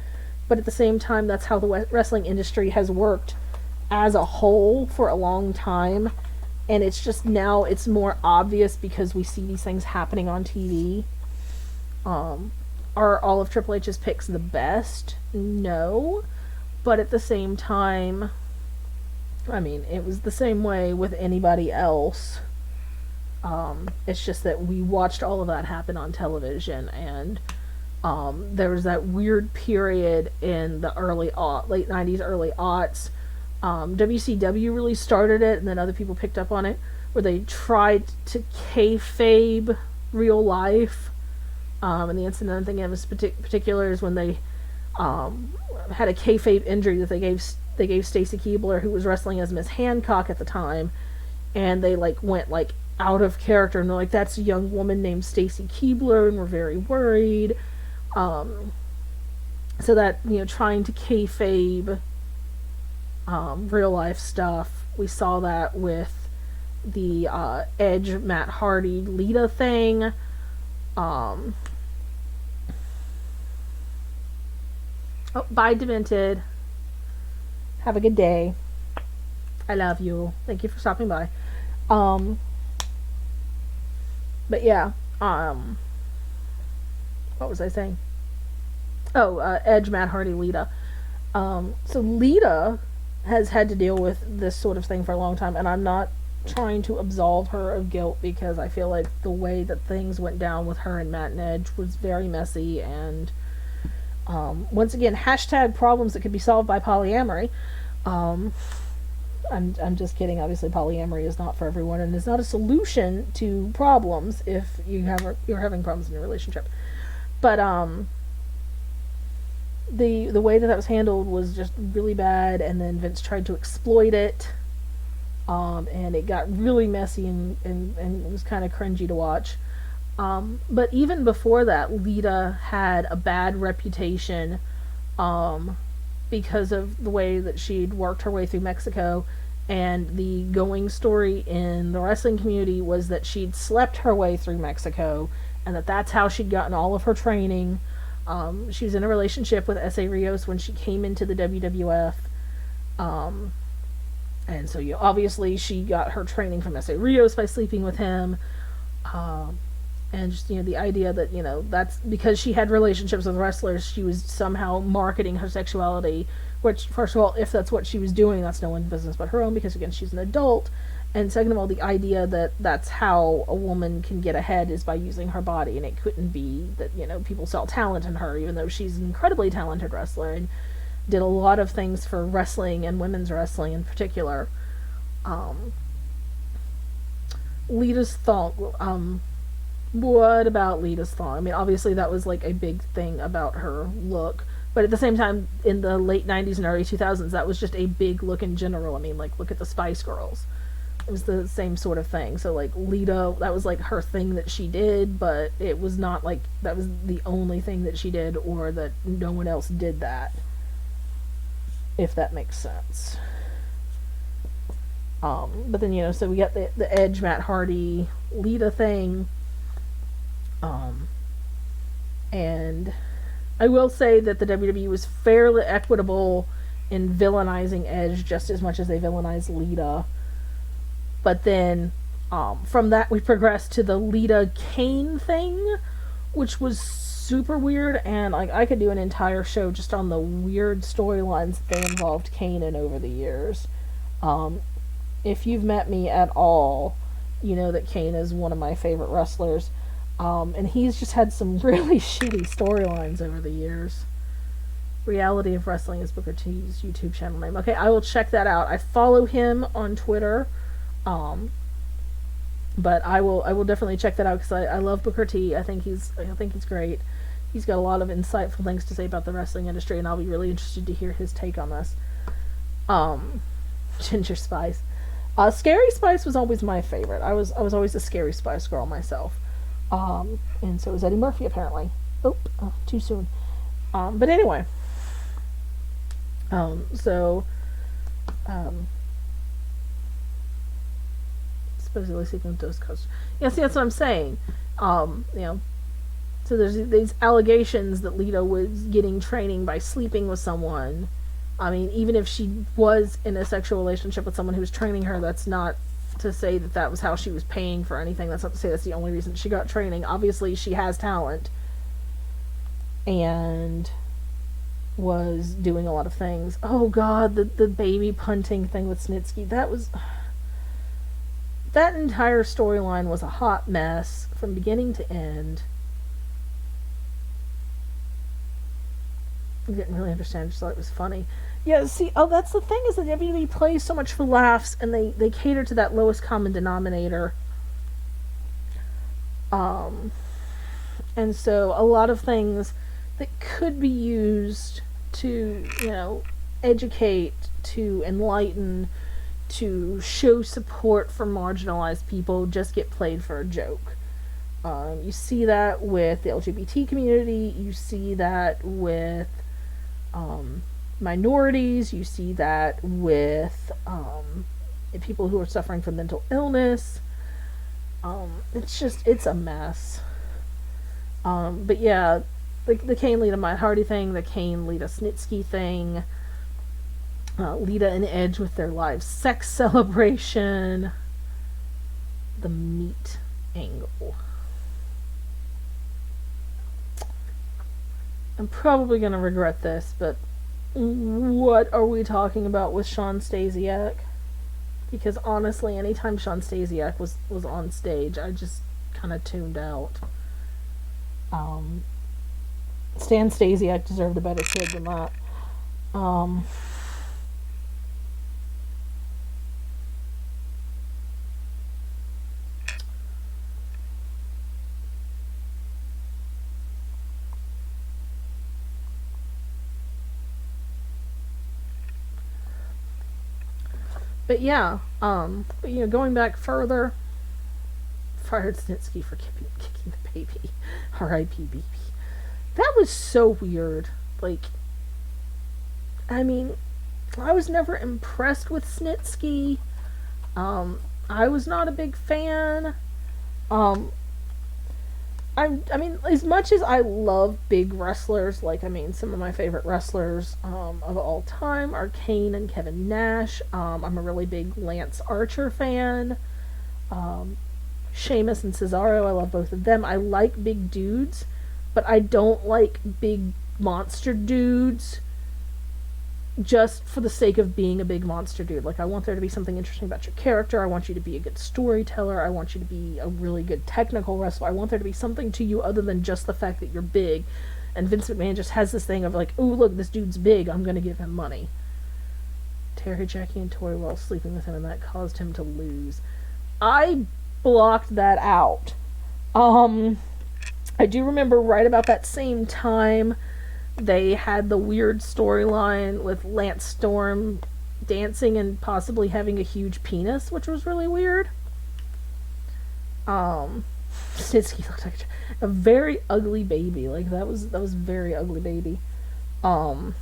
But at the same time, that's how the wrestling industry has worked as a whole for a long time. And it's just now it's more obvious because we see these things happening on TV. Are all of Triple H's picks the best? No. But at the same time, I mean, it was the same way with anybody else. It's just that we watched all of that happen on television, and there was that weird period in the late 90s, early aughts. WCW really started it, and then other people picked up on it, where they tried to kayfabe real life. And the incident I'm thinking of in particular is when they had a kayfabe injury that they gave Stacy Keibler, who was wrestling as Miss Hancock at the time, and they went out of character, and they're like, that's a young woman named Stacy Keibler, and we're very worried. So that trying to kayfabe real life stuff, we saw that with the Edge Matt Hardy Lita thing. Bye, Demented. Have a good day. I love you. Thank you for stopping by. But yeah, what was I saying? Edge, Matt Hardy, Lita. So Lita has had to deal with this sort of thing for a long time, and I'm not trying to absolve her of guilt because I feel like the way that things went down with her and Matt and Edge was very messy, and once again, hashtag problems that could be solved by polyamory. I'm just kidding. Obviously, polyamory is not for everyone, and is not a solution to problems if you're having problems in your relationship. But the way that was handled was just really bad, and then Vince tried to exploit it, and it got really messy and it was kind of cringy to watch. But even before that, Lita had a bad reputation, um, because of the way that she'd worked her way through Mexico. And the going story in the wrestling community was that she'd slept her way through Mexico, and that's how she'd gotten all of her training. She was in a relationship with S.A. Rios when she came into the WWF. Um, and so obviously she got her training from S.A. Rios by sleeping with him. Um, and just the idea that that's because she had relationships with wrestlers, she was somehow marketing her sexuality, which, first of all, if that's what she was doing, that's no one's business but her own, because again, she's an adult. And second of all, the idea that that's how a woman can get ahead is by using her body, and it couldn't be that people saw talent in her, even though she's an incredibly talented wrestler and did a lot of things for wrestling and women's wrestling in particular. um Lita's thong. What about Lita's thong? I mean, obviously that was like a big thing about her look, but at the same time, in the late '90s and early 2000s, that was just a big look in general. I mean, like, look at the Spice Girls. It was the same sort of thing. So, like, Lita, that was like her thing that she did, but it was not like that was the only thing that she did, or that no one else did that, if that makes sense. But then, so we got the Edge, Matt Hardy, Lita thing. Um, and I will say that the WWE was fairly equitable in villainizing Edge just as much as they villainized Lita. But then, from that, we progressed to the Lita Kane thing, which was super weird, and like I could do an entire show just on the weird storylines that they involved Kane in over the years. Um, if you've met me at all, you know that Kane is one of my favorite wrestlers. And he's just had some really shitty storylines over the years. Reality of Wrestling is Booker T's YouTube channel name. Okay, I will check that out. I follow him on Twitter, but I will definitely check that out because I love Booker T. I think he's great. He's got a lot of insightful things to say about the wrestling industry, and I'll be really interested to hear his take on this. Ginger Spice, Scary Spice was always my favorite. I was always a Scary Spice girl myself. And so is Eddie Murphy, apparently. Too soon. But anyway. Supposedly sleeping with those coasters. Yeah, see, that's what I'm saying. So there's these allegations that Lita was getting training by sleeping with someone. I mean, even if she was in a sexual relationship with someone who was training her, that's not to say that was how she was paying for anything. That's not to say that's the only reason she got training. Obviously, she has talent and was doing a lot of things. Oh god, the baby punting thing with Snitsky. That entire storyline was a hot mess from beginning to end. I didn't really understand. I just thought it was funny. Yeah, see, that's the thing, is that WWE plays so much for laughs, and they cater to that lowest common denominator. And so a lot of things that could be used to, educate, to enlighten, to show support for marginalized people just get played for a joke. You see that with the LGBT community, you see that with minorities, you see that with people who are suffering from mental illness. It's a mess. But yeah, the Kane Lita Matt Hardy thing, the Kane Lita Snitsky thing, Lita and Edge with their live sex celebration, the meat angle. I'm probably gonna regret this, but what are we talking about with Shawn Stasiak? Because honestly, anytime Shawn Stasiak was on stage, I just kind of tuned out. Stan Stasiak deserved a better kid than that. But yeah, going back further, fired Snitsky for kicking the baby. R.I.P. baby. That was so weird. Like, I mean, I was never impressed with Snitsky. I was not a big fan. Um, I mean, as much as I love big wrestlers, like, I mean, some of my favorite wrestlers of all time are Kane and Kevin Nash. I'm a really big Lance Archer fan. Um, Sheamus and Cesaro, I love both of them. I like big dudes, but I don't like big monster dudes just for the sake of being a big monster dude. Like, I want there to be something interesting about your character. I want you to be a good storyteller. I want you to be a really good technical wrestler. I want there to be something to you other than just the fact that you're big. And Vince McMahon just has this thing of like, oh, look, this dude's big. I'm going to give him money. Terry, Jackie, and Tori while sleeping with him, and that caused him to lose. I blocked that out. I do remember right about that same time they had the weird storyline with Lance Storm dancing and possibly having a huge penis, which was really weird. Snitsky looked like a very ugly baby. Like, that was very ugly baby. Kurt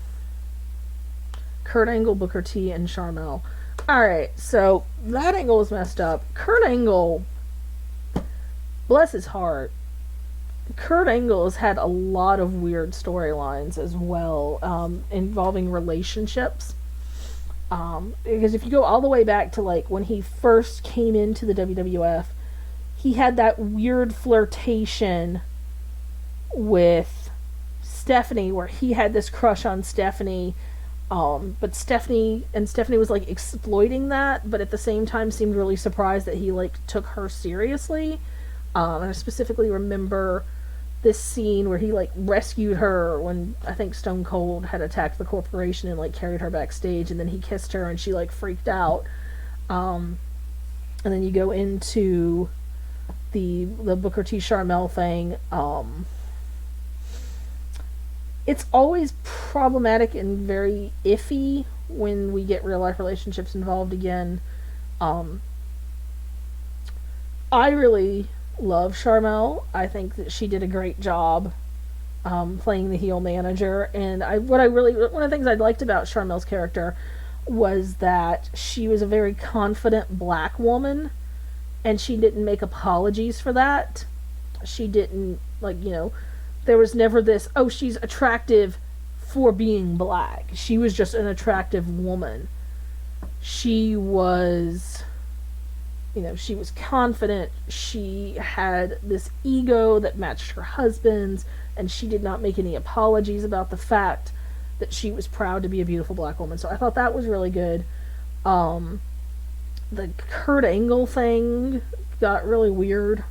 Angle, Booker T, and Charmel. Alright, so that angle was messed up. Kurt Angle, bless his heart, Kurt Angle has had a lot of weird storylines as well, involving relationships. Because if you go all the way back to like when he first came into the WWF, he had that weird flirtation with Stephanie, where he had this crush on Stephanie, but Stephanie was like exploiting that, but at the same time seemed really surprised that he like took her seriously. And I specifically remember this scene where he like rescued her when I think Stone Cold had attacked the corporation and like carried her backstage, and then he kissed her and she like freaked out. And then you go into the Booker T Charmel thing. It's always problematic and very iffy when we get real life relationships involved again. I really love Charmel. I think that she did a great job playing the heel manager, and one of the things I liked about Charmel's character was that she was a very confident black woman, and she didn't make apologies for that. She didn't, like, there was never this, oh, she's attractive for being black. She was just an attractive woman. She was, she was confident. She had this ego that matched her husband's, and she did not make any apologies about the fact that she was proud to be a beautiful black woman. So I thought that was really good. The Kurt Angle thing got really weird.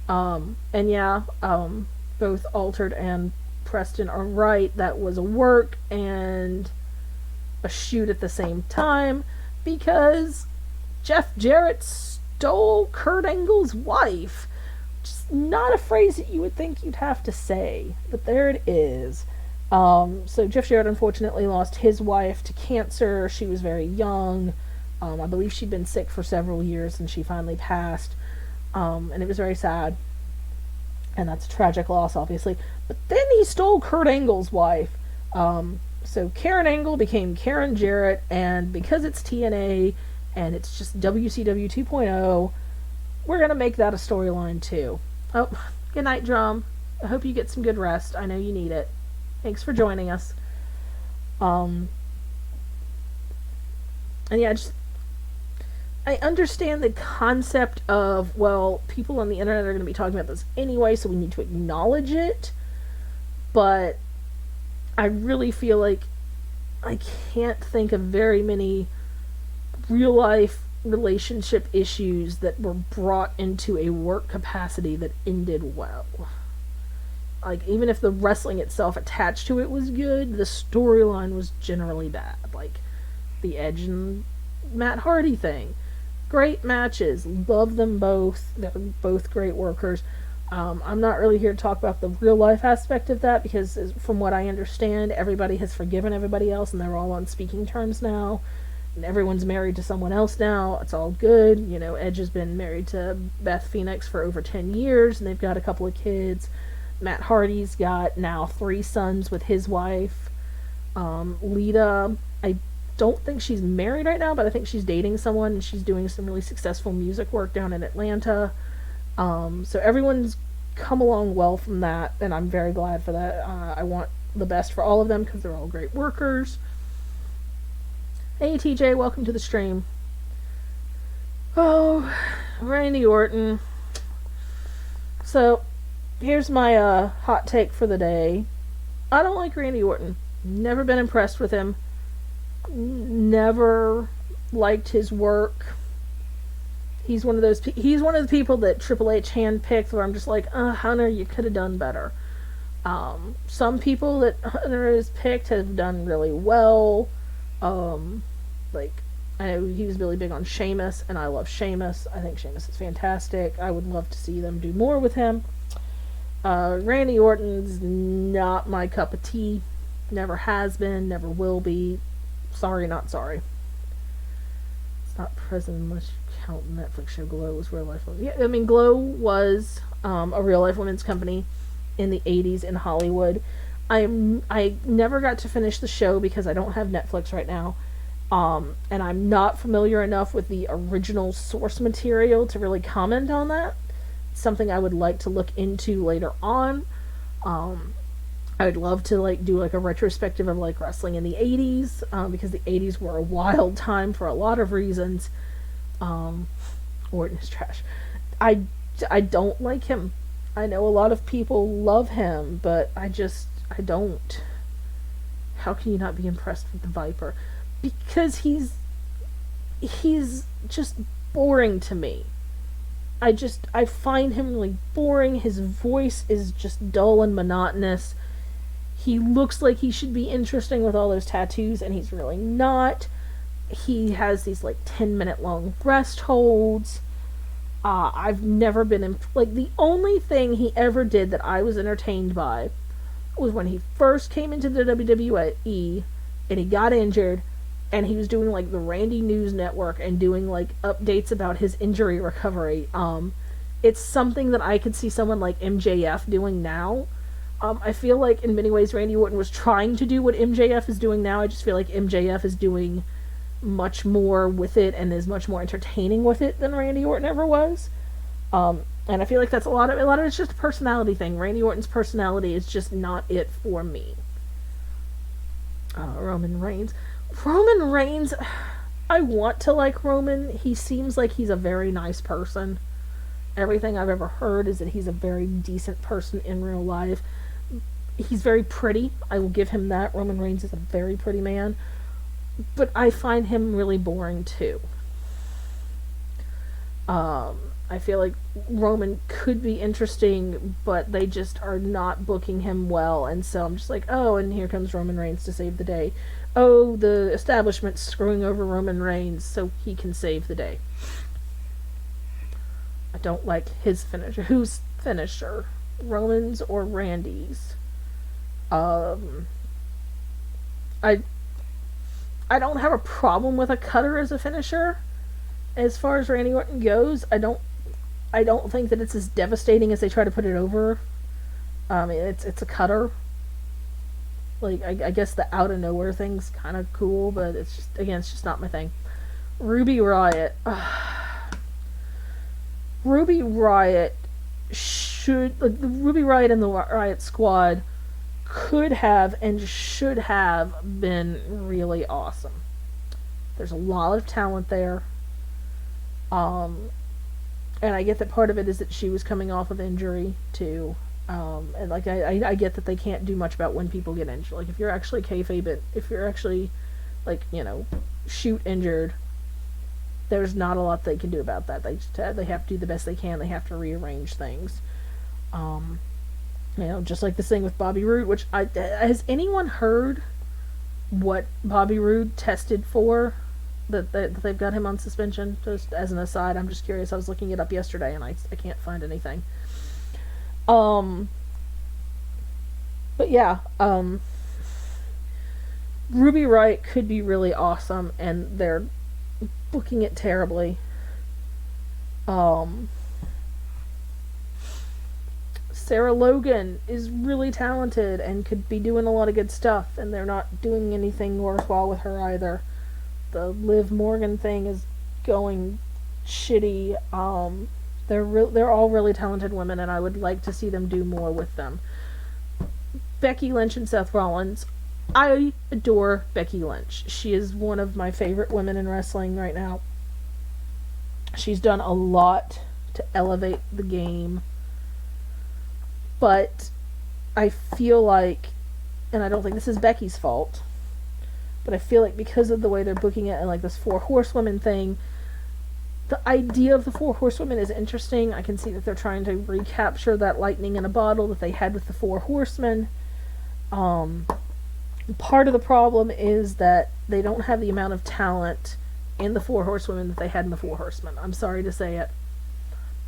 And yeah, both Altered and Preston are right. That was a work and a shoot at the same time, because Jeff Jarrett stole Kurt Angle's wife. Just not a phrase that you would think you'd have to say, but there it is. So Jeff Jarrett unfortunately lost his wife to cancer. She was very young. I believe she'd been sick for several years and she finally passed. And it was very sad. And that's a tragic loss, obviously. But then he stole Kurt Angle's wife. So Karen Angle became Karen Jarrett, and because it's TNA and it's just WCW 2.0, we're going to make that a storyline too. Oh, good night, Drum. I hope you get some good rest. I know you need it. Thanks for joining us. And yeah, I understand the concept of, well, people on the internet are going to be talking about this anyway, so we need to acknowledge it. But I really feel like I can't think of very many real life relationship issues that were brought into a work capacity that ended well. Like, even if the wrestling itself attached to it was good, the storyline was generally bad. Like, the Edge and Matt Hardy thing. Great matches. Love them both. They're both great workers. I'm not really here to talk about the real life aspect of that, because from what I understand, everybody has forgiven everybody else and they're all on speaking terms now. everyone's married to someone else now. It's all good. You know, Edge has been married to Beth Phoenix for over 10 years, and they've got a couple of kids. Matt Hardy's got now 3 sons with his wife. Lita, I don't think she's married right now, but I think she's dating someone, and she's doing some really successful music work down in Atlanta. So everyone's come along well from that, and I'm very glad for that. I want the best for all of them because they're all great workers. Hey TJ, welcome to the stream. Oh, Randy Orton. So, here's my hot take for the day. I don't like Randy Orton. Never been impressed with him. Never liked his work. He's one of those. He's one of the people that Triple H handpicked, where I'm just like, Hunter, you could have done better. Some people that Hunter has picked have done really well. Like, I know he was really big on Sheamus, and I love Sheamus. I think Sheamus is fantastic. I would love to see them do more with him. Randy Orton's not my cup of tea. Never has been, never will be. Sorry, not sorry. It's not present unless you count the Netflix show Glow was real life. Yeah, I mean, Glow was a real life women's company in the 80s in Hollywood. I never got to finish the show because I don't have Netflix right now. And I'm not familiar enough with the original source material to really comment on that. It's something I would like to look into later on. I would love to do a retrospective of wrestling in the 80s, because the 80s were a wild time for a lot of reasons. Orton is trash. I don't like him. I know a lot of people love him, but I don't. How can you not be impressed with the Viper? Because he's just boring to me. I find him really boring. His voice is just dull and monotonous. He looks like he should be interesting with all those tattoos, and he's really not. He has these 10-minute long rest holds. I've never been the only thing he ever did that I was entertained by was when he first came into the WWE and he got injured, and he was doing the Randy News Network and doing updates about his injury recovery. It's something that I could see someone like MJF doing now. I feel like in many ways Randy Orton was trying to do what MJF is doing now. I just feel like MJF is doing much more with it and is much more entertaining with it than Randy Orton ever was. And I feel like that's a lot of it's just a personality thing. Randy Orton's personality is just not it for me. Roman Reigns, I want to like Roman. He seems like he's a very nice person. Everything I've ever heard is that he's a very decent person in real life. He's very pretty. I will give him that. Roman Reigns is a very pretty man. But I find him really boring too. I feel like Roman could be interesting, but they just are not booking him well, and so I'm just like, oh, and here comes Roman Reigns to save the day. Oh, the establishment's screwing over Roman Reigns so he can save the day. I don't like his finisher. Whose finisher? Roman's or Randy's? I don't have a problem with a cutter as a finisher. As far as Randy Orton goes, I don't think that it's as devastating as they try to put it over. It's a cutter. I guess the out of nowhere thing's kind of cool, but it's just not my thing. Ruby Riott. Ruby Riott the Ruby Riott and the Riott Squad could have and should have been really awesome. There's a lot of talent there. And I get that part of it is that she was coming off of injury too. And I get that they can't do much about when people get injured. If you're actually kayfabe, if you're actually shoot injured, there's not a lot they can do about that. They have to do the best they can. They have to rearrange things. Just like this thing with Bobby Roode, which has anyone heard what Bobby Roode tested for? That they've got him on suspension. Just as an aside, I'm just curious. I was looking it up yesterday and I can't find anything. But yeah, Ruby Wright could be really awesome, and they're booking it terribly. Sarah Logan is really talented and could be doing a lot of good stuff, and they're not doing anything worthwhile with her either. The Liv Morgan thing is going shitty. They're all really talented women, and I would like to see them do more with them. Becky Lynch and Seth Rollins. I adore Becky Lynch. She is one of my favorite women in wrestling right now. She's done a lot to elevate the game. But I feel like, and I don't think this is Becky's fault, but I feel like because of the way they're booking it and like this 4 horsewomen thing, the idea of the 4 horsewomen is interesting. I can see that they're trying to recapture that lightning in a bottle that they had with the 4 horsemen. Part of the problem is that they don't have the amount of talent in the 4 horsewomen that they had in the 4 horsemen. I'm sorry to say it.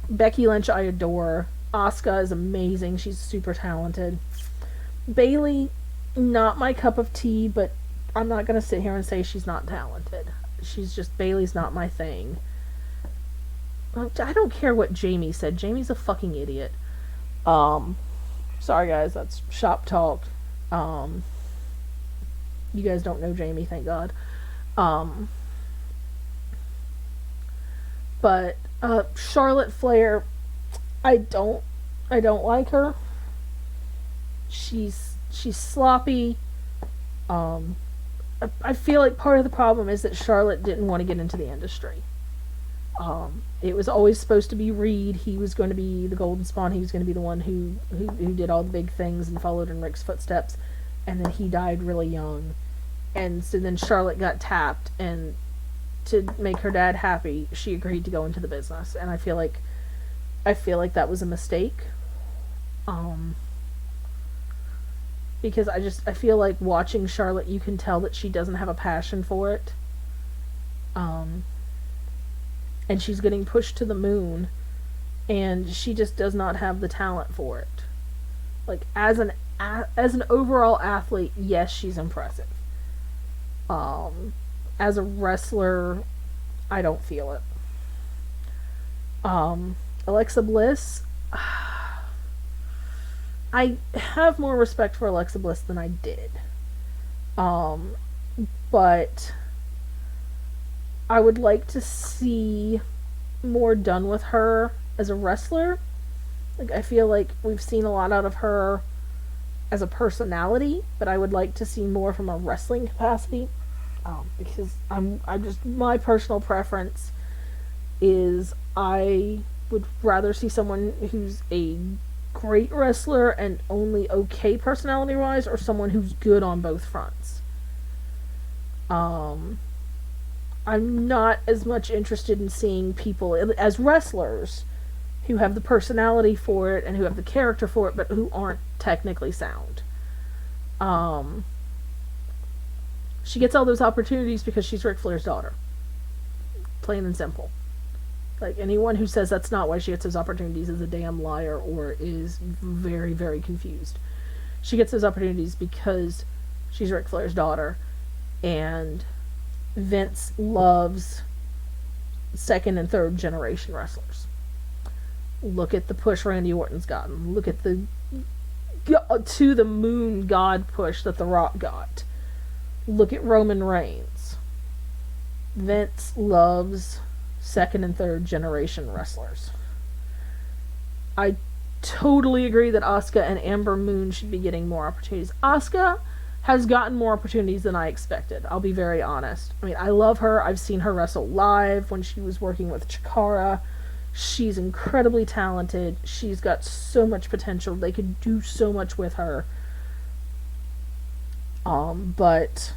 Becky Lynch I adore. Asuka is amazing. She's super talented. Bayley, not my cup of tea, but I'm not going to sit here and say she's not talented. Bayley's not my thing. I don't care what Jamie said. Jamie's a fucking idiot. Sorry guys, that's shop talk. You guys don't know Jamie, thank God. But Charlotte Flair, I don't like her. She's sloppy. I feel like part of the problem is that Charlotte didn't want to get into the industry. It was always supposed to be Reed. He was going to be the Golden Spawn. He was going to be the one who did all the big things and followed in Rick's footsteps. And then he died really young. And so then Charlotte got tapped, and to make her dad happy, she agreed to go into the business. And I feel like that was a mistake. Because I feel like watching Charlotte, you can tell that she doesn't have a passion for it. And she's getting pushed to the moon, and she just does not have the talent for it. Like, as an overall athlete, yes, she's impressive. As a wrestler, I don't feel it. Alexa Bliss, I have more respect for Alexa Bliss than I did. But I would like to see more done with her as a wrestler. Like, I feel like we've seen a lot out of her as a personality, but I would like to see more from a wrestling capacity. Because my personal preference is I would rather see someone who's a great wrestler and only okay personality-wise, or someone who's good on both fronts. I'm not as much interested in seeing people as wrestlers who have the personality for it and who have the character for it, but who aren't technically sound. She gets all those opportunities because she's Ric Flair's daughter. Plain and simple. Like, anyone who says that's not why she gets those opportunities is a damn liar or is very, very confused. She gets those opportunities because she's Ric Flair's daughter, and Vince loves 2nd and 3rd generation wrestlers. Look at the push Randy Orton's gotten. Look at the to the moon God push that The Rock got. Look at Roman Reigns. Vince loves 2nd and 3rd generation wrestlers. I totally agree that Asuka and Amber Moon should be getting more opportunities. Asuka has gotten more opportunities than I expected. I'll be very honest. I mean, I love her. I've seen her wrestle live when she was working with Chikara. She's incredibly talented. She's got so much potential. They could do so much with her. But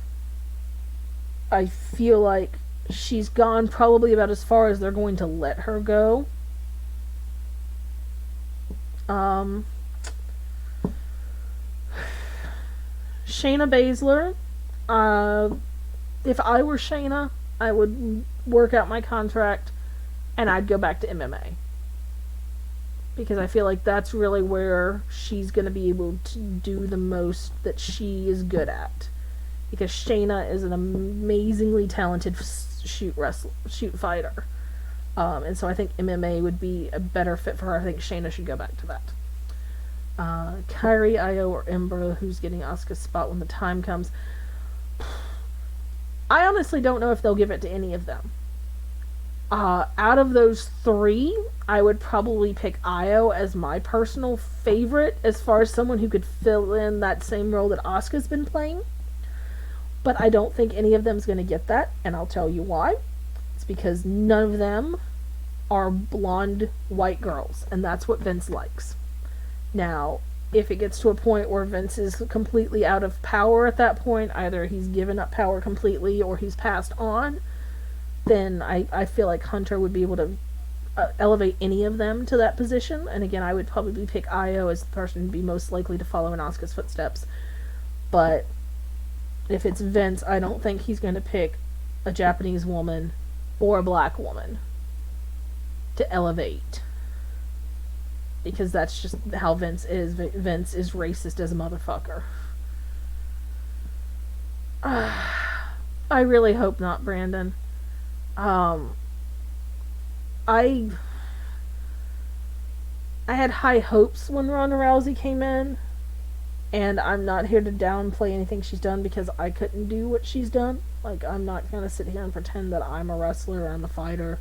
I feel like she's gone probably about as far as they're going to let her go. Shayna Baszler. If I were Shayna, I would work out my contract and I'd go back to MMA. Because I feel like that's really where she's going to be able to do the most that she is good at. because Shayna is an amazingly talented shoot fighter. And so I think MMA would be a better fit for her. I think Shayna should go back to that. Kairi, Io, or Ember, who's getting Asuka's spot when the time comes. I honestly don't know if they'll give it to any of them. Out of those three, I would probably pick Io as my personal favorite as far as someone who could fill in that same role that Asuka's been playing. But I don't think any of them's going to get that, and I'll tell you why. It's because none of them are blonde white girls, and that's what Vince likes. Now, if it gets to a point where Vince is completely out of power at that point, either he's given up power completely or he's passed on, then I feel like Hunter would be able to elevate any of them to that position. And again, I would probably pick Io as the person to be most likely to follow in Asuka's footsteps. But if it's Vince, I don't think he's going to pick a Japanese woman or a black woman to elevate. Because that's just how Vince is. Vince is racist as a motherfucker. I really hope not, Brandon. I had high hopes when Ronda Rousey came in, and I'm not here to downplay anything she's done because I couldn't do what she's done. Like, I'm not gonna sit here and pretend that I'm a wrestler or I'm a fighter.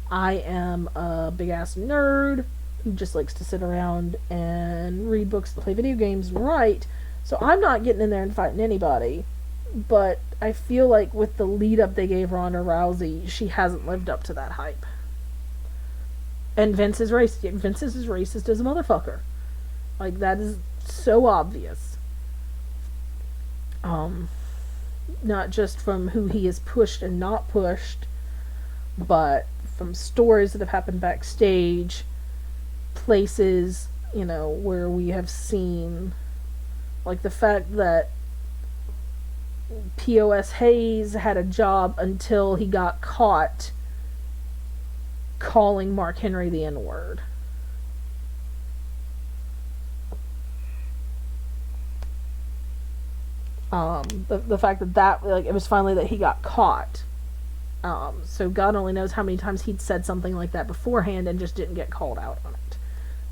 I am a big ass nerd who just likes to sit around and read books, play video games, and write. So I'm not getting in there and fighting anybody. But I feel like with the lead up they gave Ronda Rousey, she hasn't lived up to that hype. And Vince is racist. Vince is as racist as a motherfucker. Like, that is so obvious. Not just from who he has pushed and not pushed, but from stories that have happened backstage, places, where we have seen, like the fact that POS Hayes had a job until he got caught calling Mark Henry the N-word. The fact that it was finally that he got caught. So God only knows how many times he'd said something like that beforehand and just didn't get called out on it.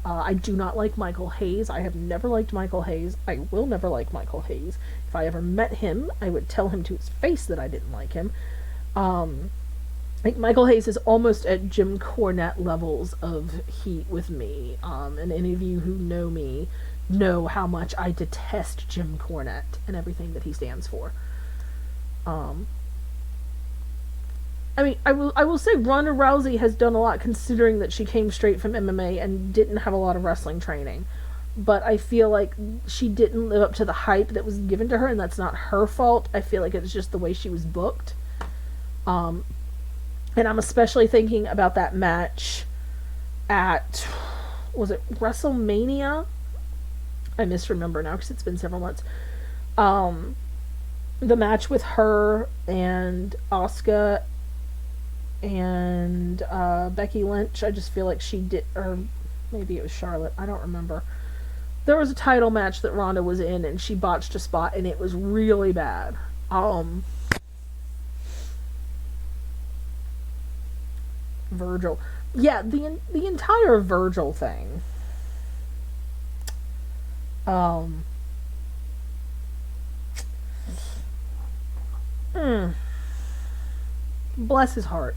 I do not like Michael Hayes. I have never liked Michael Hayes. I will never like Michael Hayes. If I ever met him, I would tell him to his face that I didn't like him. I think Michael Hayes is almost at Jim Cornette levels of heat with me. And any of you who know me know how much I detest Jim Cornette and everything that he stands for. I will say Ronda Rousey has done a lot considering that she came straight from MMA and didn't have a lot of wrestling training. But I feel like she didn't live up to the hype that was given to her, and that's not her fault. I feel like it's just the way she was booked. And I'm especially thinking about that match at, was it WrestleMania? I misremember now because it's been several months. The match with her and Asuka and Becky Lynch, I just feel like she did, or maybe it was Charlotte, I don't remember. There was a title match that Ronda was in and she botched a spot and it was really bad. Virgil. Yeah, the entire Virgil thing. Bless his heart.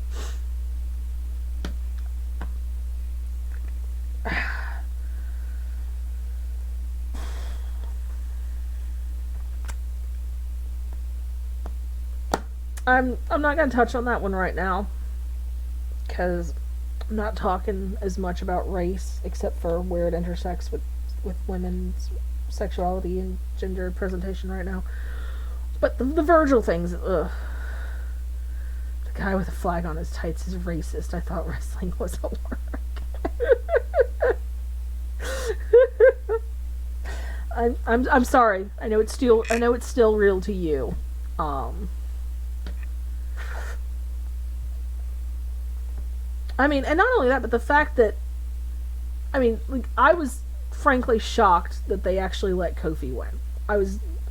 I'm not gonna touch on that one right now because I'm not talking as much about race except for where it intersects with women's sexuality and gender presentation right now. But the Virgil things, ugh. The guy with a flag on his tights is racist. I thought wrestling was a work. I'm sorry. I know it's still real to you. And not only that, but the fact that, I was frankly shocked that they actually let Kofi win.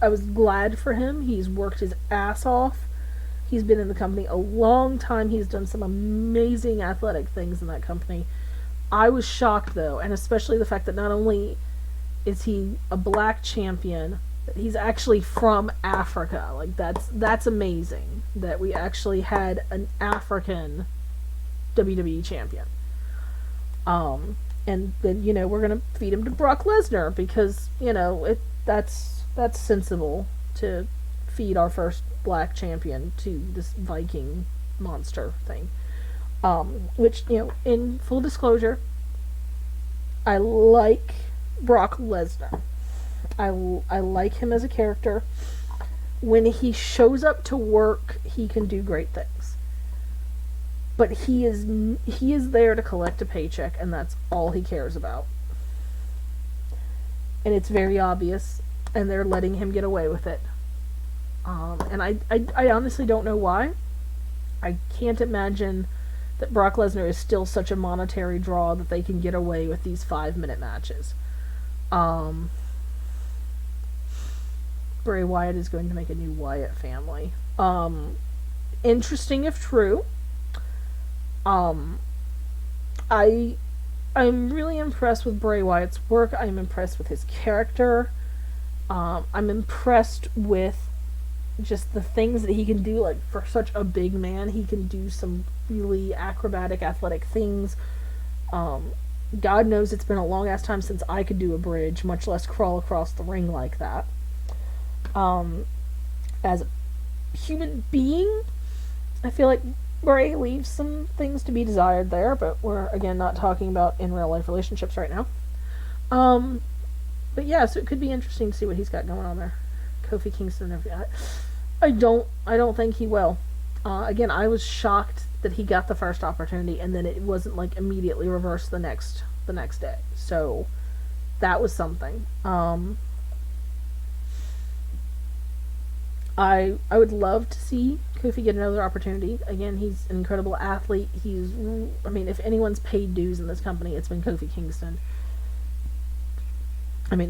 was glad for him. He's worked his ass off. He's been in the company a long time. He's done some amazing athletic things in that company. I was shocked though, and especially the fact that not only is he a black champion, but he's actually from Africa. Like that's amazing that we actually had an African WWE champion. And then we're gonna feed him to Brock Lesnar because that's sensible to feed our first black champion to this Viking monster thing. Which in full disclosure, I like Brock Lesnar. I like him as a character. When he shows up to work, he can do great things. But he is there to collect a paycheck, and that's all he cares about. And it's very obvious, and they're letting him get away with it. And I honestly don't know why. I can't imagine that Brock Lesnar is still such a monetary draw that they can get away with these 5-minute matches. Bray Wyatt is going to make a new Wyatt family. Interesting if true. I'm really impressed with Bray Wyatt's work. I'm impressed with his character. I'm impressed with just the things that he can do. Like, for such a big man, he can do some really acrobatic, athletic things. God knows it's been a long ass time since I could do a bridge, much less crawl across the ring like that. As a human being, I feel like Bray leaves some things to be desired there, but we're again not talking about in real life relationships right now. But yeah, so it could be interesting to see what he's got going on there. Kofi Kingston and everything. I don't think he will. Again, I was shocked that he got the first opportunity and then it wasn't like immediately reversed the next day. So that was something. I would love to see Kofi get another opportunity. Again, he's an incredible athlete. If anyone's paid dues in this company, it's been Kofi Kingston.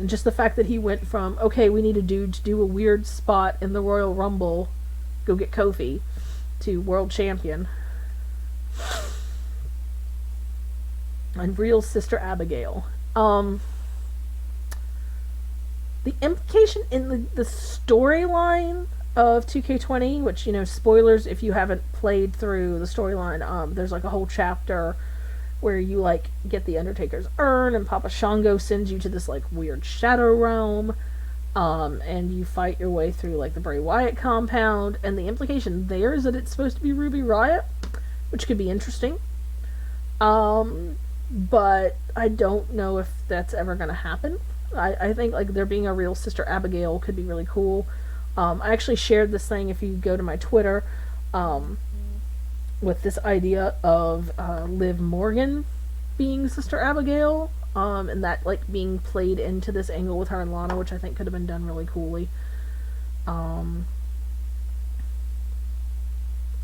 Just the fact that he went from, okay, we need a dude to do a weird spot in the Royal Rumble, go get Kofi, to world champion. And real Sister Abigail. The implication in the storyline of 2K20, which, spoilers if you haven't played through the storyline, there's like a whole chapter where you like get the Undertaker's urn and Papa Shango sends you to this like weird shadow realm, and you fight your way through like the Bray Wyatt compound, and the implication there is that it's supposed to be Ruby Riott, which could be interesting. But I don't know if that's ever gonna happen. I think like there being a real Sister Abigail could be really cool. I actually shared this thing, if you go to my Twitter, with this idea of Liv Morgan being Sister Abigail, and that like being played into this angle with her and Lana, which I think could have been done really coolly. Oh,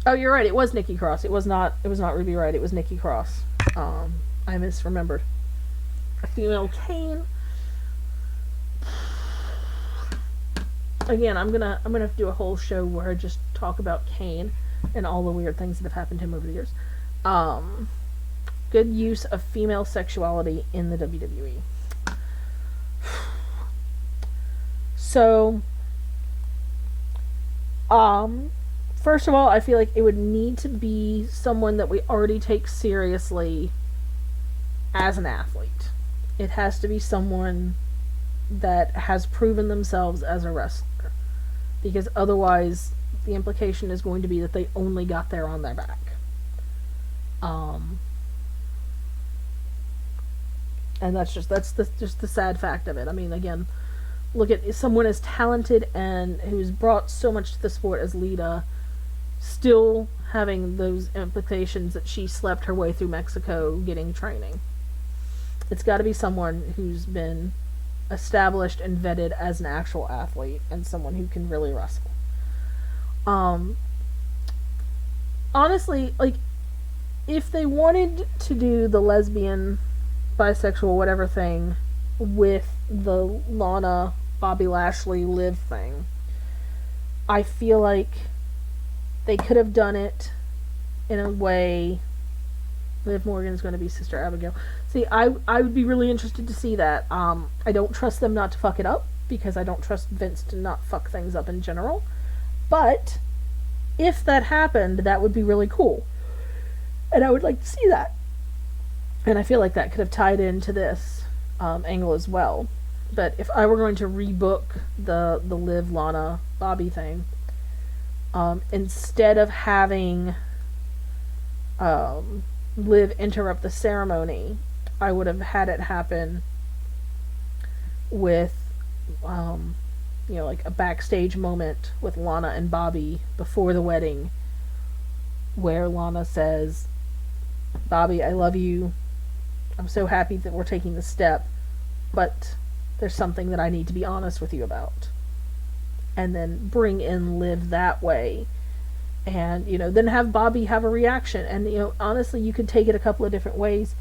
you're right. It was Nikki Cross. It was not Ruby Riott. It was Nikki Cross. I misremembered. A female Kane. Again, I'm gonna have to do a whole show where I just talk about Kane and all the weird things that have happened to him over the years. Good use of female sexuality in the WWE. So, first of all, I feel like it would need to be someone that we already take seriously as an athlete. It has to be someone that has proven themselves as a wrestler. Because otherwise, the implication is going to be that they only got there on their back. And that's just the sad fact of it. Again, look at someone as talented and who's brought so much to the sport as Lita, still having those implications that she slept her way through Mexico getting training. It's got to be someone who's been established and vetted as an actual athlete and someone who can really wrestle. Honestly, like, if they wanted to do the lesbian, bisexual, whatever thing with the Lana Bobby Lashley Liv thing. I feel like they could have done it in a way. Liv Morgan's going to be Sister Abigail. See, I would be really interested to see that. I don't trust them not to fuck it up because I don't trust Vince to not fuck things up in general. But if that happened, that would be really cool. And I would like to see that. And I feel like that could have tied into this angle as well. But if I were going to rebook the Liv, Lana, Bobby thing, instead of having Liv interrupt the ceremony, I would have had it happen with, like a backstage moment with Lana and Bobby before the wedding, where Lana says, Bobby, I love you. I'm so happy that we're taking this step, but there's something that I need to be honest with you about. And then bring in Liv that way. And, then have Bobby have a reaction. And, honestly, you could take it a couple of different ways.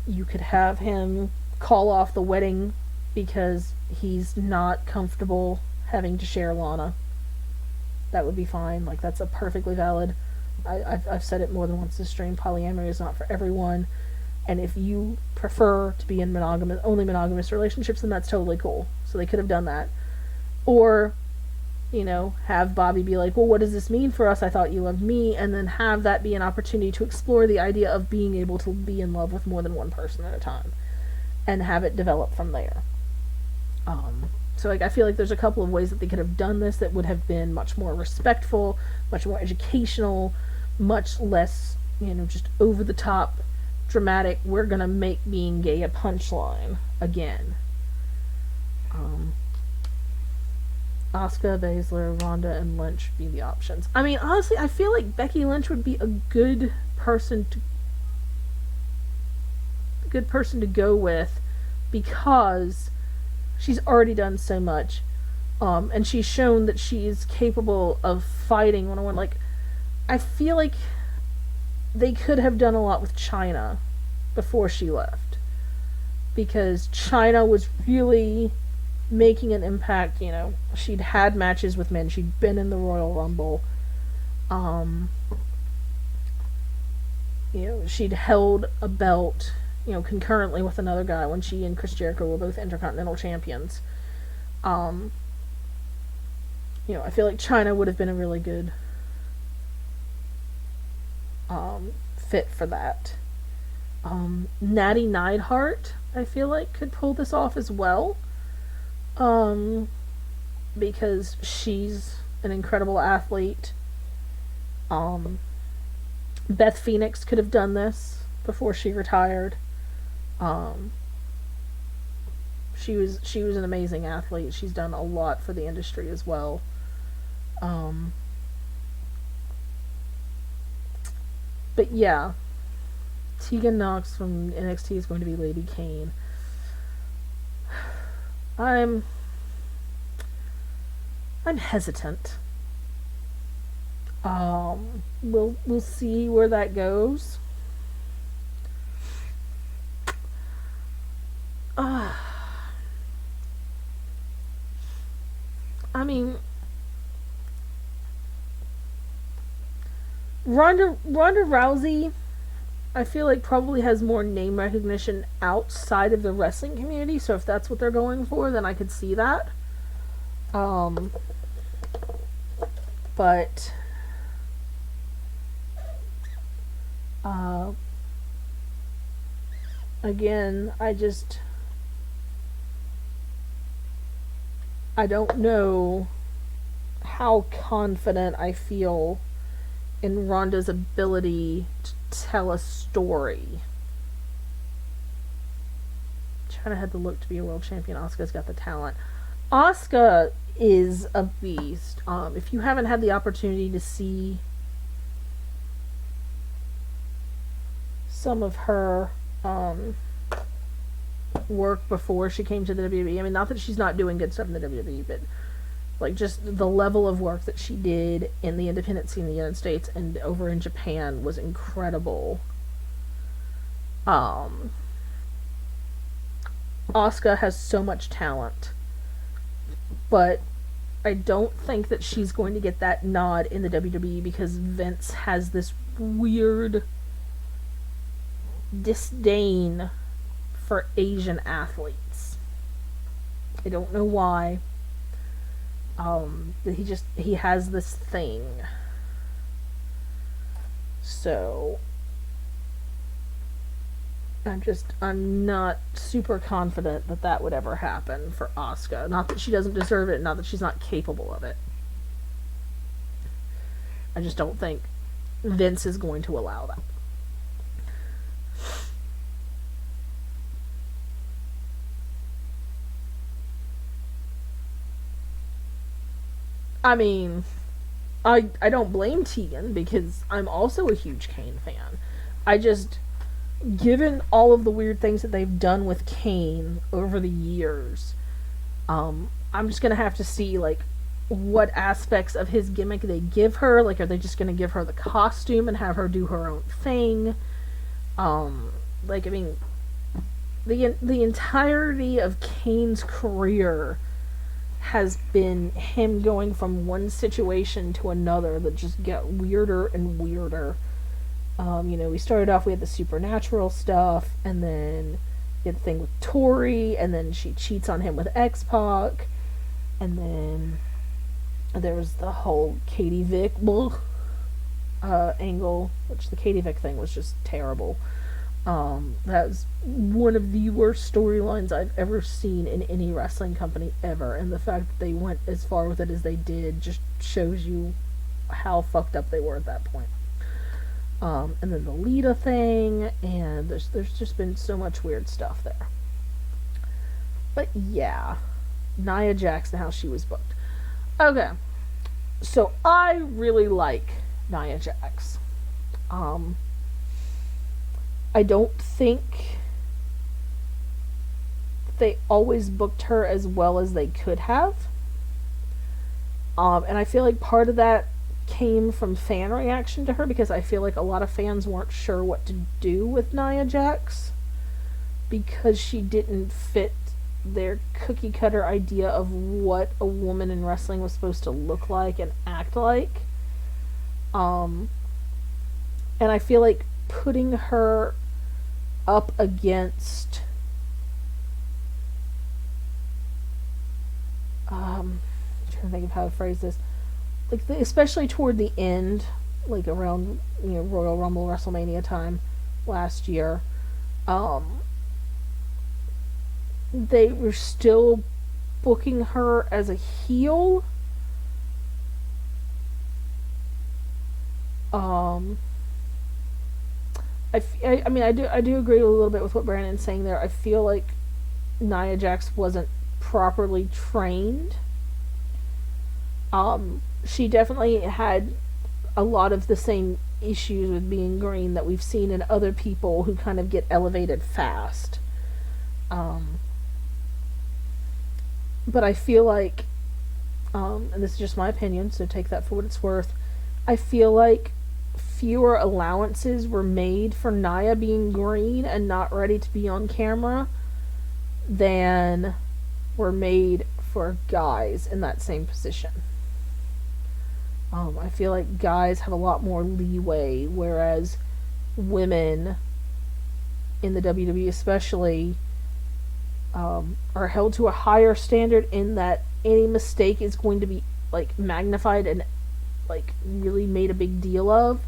You could have him call off the wedding because he's not comfortable having to share Lana. That would be fine. Like, that's a perfectly valid. I've said it more than once this stream. Polyamory is not for everyone. And if you prefer to be in only monogamous relationships, then that's totally cool. So they could have done that. Or, have Bobby be like, well, what does this mean for us? I thought you loved me. And then have that be an opportunity to explore the idea of being able to be in love with more than one person at a time. And have it develop from there. So I feel like there's a couple of ways that they could have done this that would have been much more respectful, much more educational, much less, just over the top, dramatic, we're gonna make being gay a punchline again. Asuka, Baszler, Ronda, and Lynch would be the options. I mean, honestly, I feel like Becky Lynch would be a good person to go with because she's already done so much, and she's shown that she is capable of fighting one-on-one. Like, I feel like they could have done a lot with Chyna before she left, because Chyna was really making an impact. She'd had matches with men, she'd been in the Royal Rumble, she'd held a belt, concurrently with another guy when she and Chris Jericho were both Intercontinental Champions. I feel like Chyna would have been a really good fit for that. Natty Neidhart, I feel like, could pull this off as well, because she's an incredible athlete. Beth Phoenix could have done this before she retired. She was an amazing athlete. She's done a lot for the industry as well. But yeah, Tegan Knox from NXT is going to be Lady Kane. I'm hesitant. We'll see where that goes. I mean, Ronda Rousey, I feel like probably has more name recognition outside of the wrestling community, so if that's what they're going for, then I could see that. But again, I don't know how confident I feel in Ronda's ability to tell a story. Chyna had the look to be a world champion. Asuka's got the talent. Asuka is a beast. If you haven't had the opportunity to see some of her work before she came to the WWE, I mean, not that she's not doing good stuff in the WWE, but like just the level of work that she did in the independent scene in the United States and over in Japan was incredible. Asuka has so much talent, but I don't think that she's going to get that nod in the WWE because Vince has this weird disdain for Asian athletes. I don't know why. He has this thing. So I'm not super confident that that would ever happen for Asuka. Not that she doesn't deserve it, not that she's not capable of it. I just don't think Vince is going to allow that. I mean, I don't blame Tegan because I'm also a huge Kane fan. I just, given all of the weird things that they've done with Kane over the years, I'm just gonna have to see like what aspects of his gimmick they give her. Like, are they just gonna give her the costume and have her do her own thing? Like, I mean, the entirety of Kane's career has been him going from one situation to another that just get weirder and weirder. We started off, we had the supernatural stuff, and then we had the thing with Tori, and then she cheats on him with X-Pac, and then there was the whole Katie Vick angle, which the Katie Vick thing was just terrible. That was one of the worst storylines I've ever seen in any wrestling company ever, and the fact that they went as far with it as they did just shows you how fucked up they were at that point. And then the Lita thing, and there's just been so much weird stuff there. But yeah, Nia Jax and how she was booked. Okay, so I really like Nia Jax. I don't think they always booked her as well as they could have. And I feel like part of that came from fan reaction to her because I feel like a lot of fans weren't sure what to do with Nia Jax because she didn't fit their cookie cutter idea of what a woman in wrestling was supposed to look like and act like. And I feel like putting her up against I'm trying to think of how to phrase this, like especially toward the end, like around Royal Rumble, WrestleMania time last year, they were still booking her as a heel. I do agree a little bit with what Brandon's saying there. I feel like Nia Jax wasn't properly trained. She definitely had a lot of the same issues with being green that we've seen in other people who kind of get elevated fast. But I feel like, and this is just my opinion, so take that for what it's worth, I feel like fewer allowances were made for Nia being green and not ready to be on camera than were made for guys in that same position. I feel like guys have a lot more leeway, whereas women in the WWE especially are held to a higher standard in that any mistake is going to be like magnified and like really made a big deal of,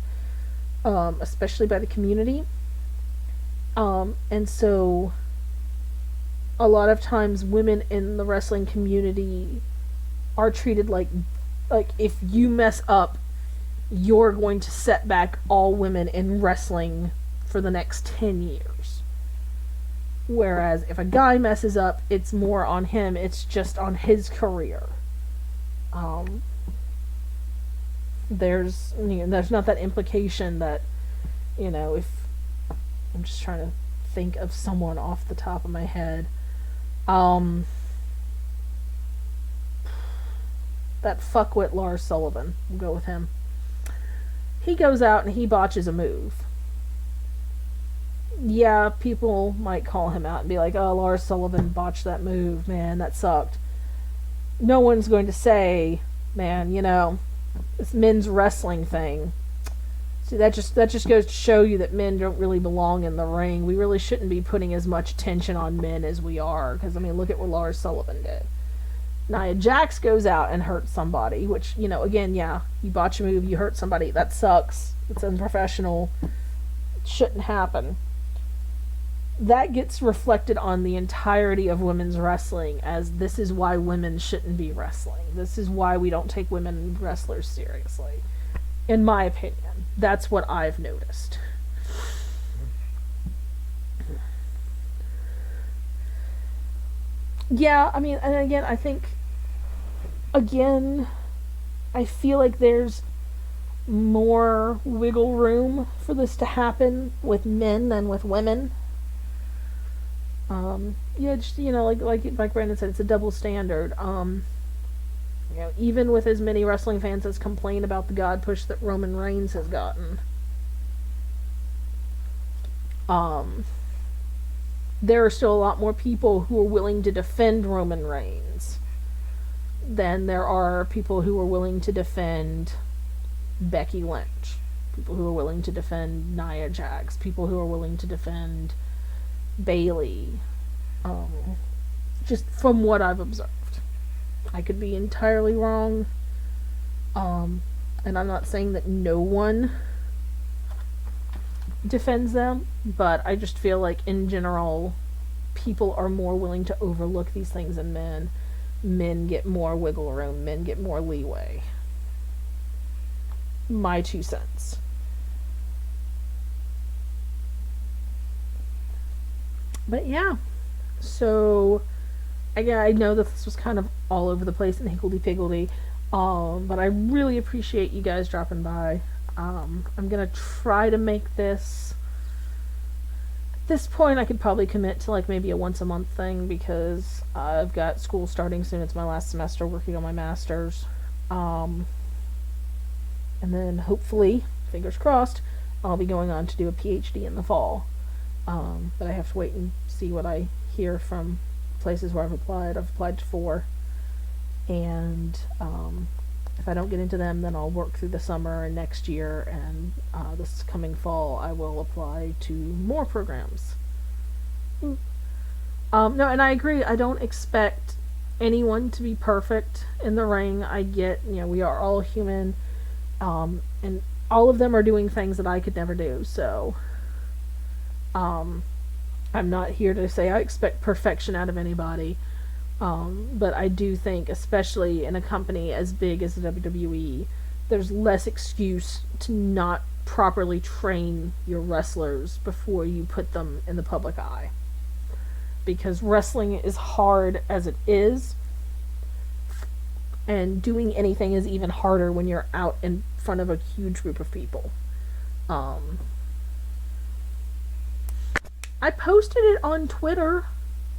especially by the community. And so a lot of times women in the wrestling community are treated like if you mess up, you're going to set back all women in wrestling for the next 10 years. Whereas if a guy messes up, it's more on him, it's just on his career. There's not that implication that, if I'm just trying to think of someone off the top of my head. That fuckwit Lars Sullivan. We'll go with him. He goes out and he botches a move. Yeah, people might call him out and be like, oh, Lars Sullivan botched that move, man, that sucked. no one's going to say, man, this men's wrestling thing. See, that just goes to show you that men don't really belong in the ring. We really shouldn't be putting as much attention on men as we are. Because, I mean, look at what Lars Sullivan did. Nia Jax goes out and hurts somebody, which, again, yeah, you botch a move, you hurt somebody. That sucks. It's unprofessional. It shouldn't happen. That gets reflected on the entirety of women's wrestling as this is why women shouldn't be wrestling. This is why we don't take women wrestlers seriously. In my opinion, that's what I've noticed. Yeah, I mean, and again, I feel like there's more wiggle room for this to happen with men than with women. Yeah, just like Brandon said, it's a double standard. Even with as many wrestling fans as complain about the God push that Roman Reigns has gotten, there are still a lot more people who are willing to defend Roman Reigns than there are people who are willing to defend Becky Lynch, people who are willing to defend Nia Jax, people who are willing to defend Bayley. Just from what I've observed. I could be entirely wrong. And I'm not saying that no one defends them, but I just feel like in general people are more willing to overlook these things in men. Men get more wiggle room, men get more leeway. My 2 cents. But yeah. So I know that this was kind of all over the place and higgledy-piggledy, but I really appreciate you guys dropping by. I'm gonna try to make this. At this point, I could probably commit to like maybe a once a month thing because I've got school starting soon. It's my last semester working on my master's, and then hopefully, fingers crossed, I'll be going on to do a PhD in the fall. But I have to wait and see what I hear from places where I've applied. I've applied to 4, and if I don't get into them, then I'll work through the summer and next year, and this coming fall I will apply to more programs. No, and I agree, I don't expect anyone to be perfect in the ring. I get, we are all human, and all of them are doing things that I could never do, so I'm not here to say I expect perfection out of anybody, but I do think, especially in a company as big as the WWE, there's less excuse to not properly train your wrestlers before you put them in the public eye. Because wrestling is hard as it is, and doing anything is even harder when you're out in front of a huge group of people. I posted it on Twitter,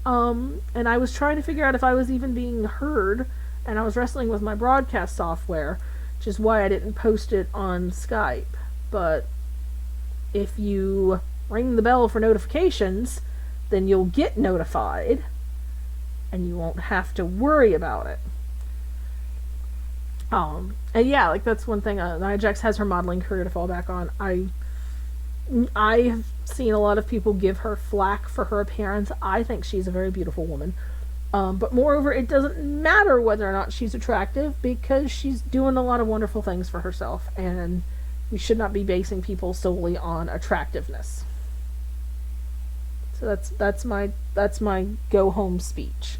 and I was trying to figure out if I was even being heard, and I was wrestling with my broadcast software, which is why I didn't post it on Skype. But if you ring the bell for notifications, then you'll get notified, and you won't have to worry about it. And yeah, like that's one thing. Nia Jax has her modeling career to fall back on. I have seen a lot of people give her flack for her appearance. I think she's a very beautiful woman. But moreover, it doesn't matter whether or not she's attractive because she's doing a lot of wonderful things for herself, and we should not be basing people solely on attractiveness. So that's my go home speech.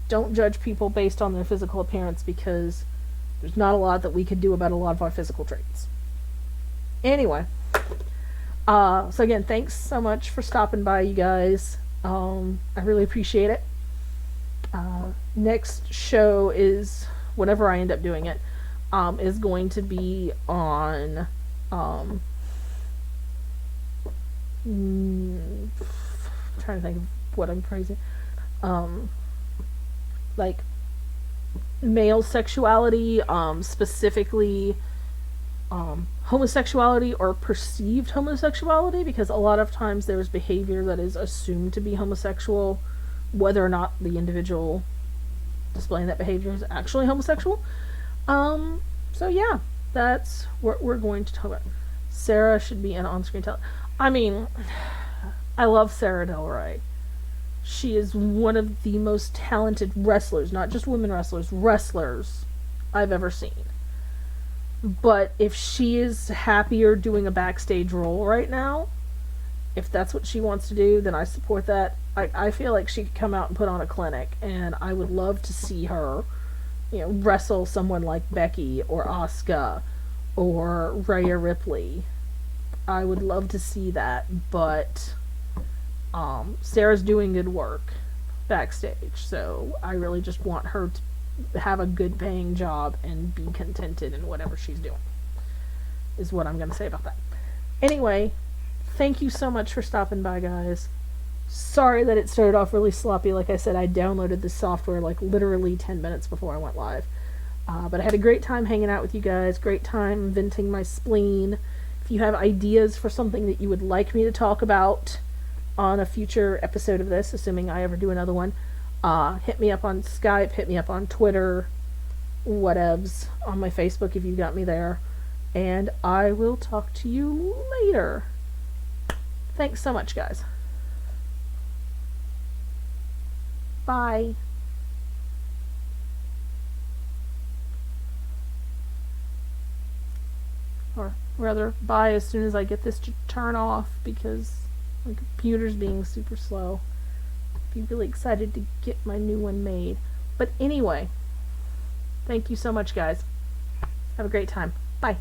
Don't judge people based on their physical appearance because there's not a lot that we could do about a lot of our physical traits. Anyway, so again, thanks so much for stopping by, you guys. I really appreciate it. Next show is, whenever I end up doing it, is going to be on I'm trying to think of what I'm praising. Like male sexuality, specifically homosexuality or perceived homosexuality, because a lot of times there's behavior that is assumed to be homosexual, whether or not the individual displaying that behavior is actually homosexual. So yeah, that's what we're going to talk about. Sarah should be an on-screen talent. I mean, I love Sarah Del Rey. She is one of the most talented wrestlers, not just women wrestlers I've ever seen. But if she is happier doing a backstage role right now, if that's what she wants to do, then I support that. I feel like she could come out and put on a clinic, and I would love to see her, wrestle someone like Becky or Asuka or Rhea Ripley. I would love to see that, but Sarah's doing good work backstage, so I really just want her to have a good paying job and be contented in whatever she's doing, is what I'm going to say about that. Anyway, thank you so much for stopping by, guys. Sorry that it started off really sloppy. Like I said, I downloaded this software like literally 10 minutes before I went live. But I had a great time hanging out with you guys, great time venting my spleen. If you have ideas for something that you would like me to talk about on a future episode of this, assuming I ever do another one, hit me up on Skype, hit me up on Twitter, whatevs, on my Facebook if you've got me there. And I will talk to you later. Thanks so much, guys. Bye. Or rather, bye as soon as I get this to turn off, because my computer's being super slow. I'd be really excited to get my new one made. But anyway, thank you so much, guys. Have a great time. Bye.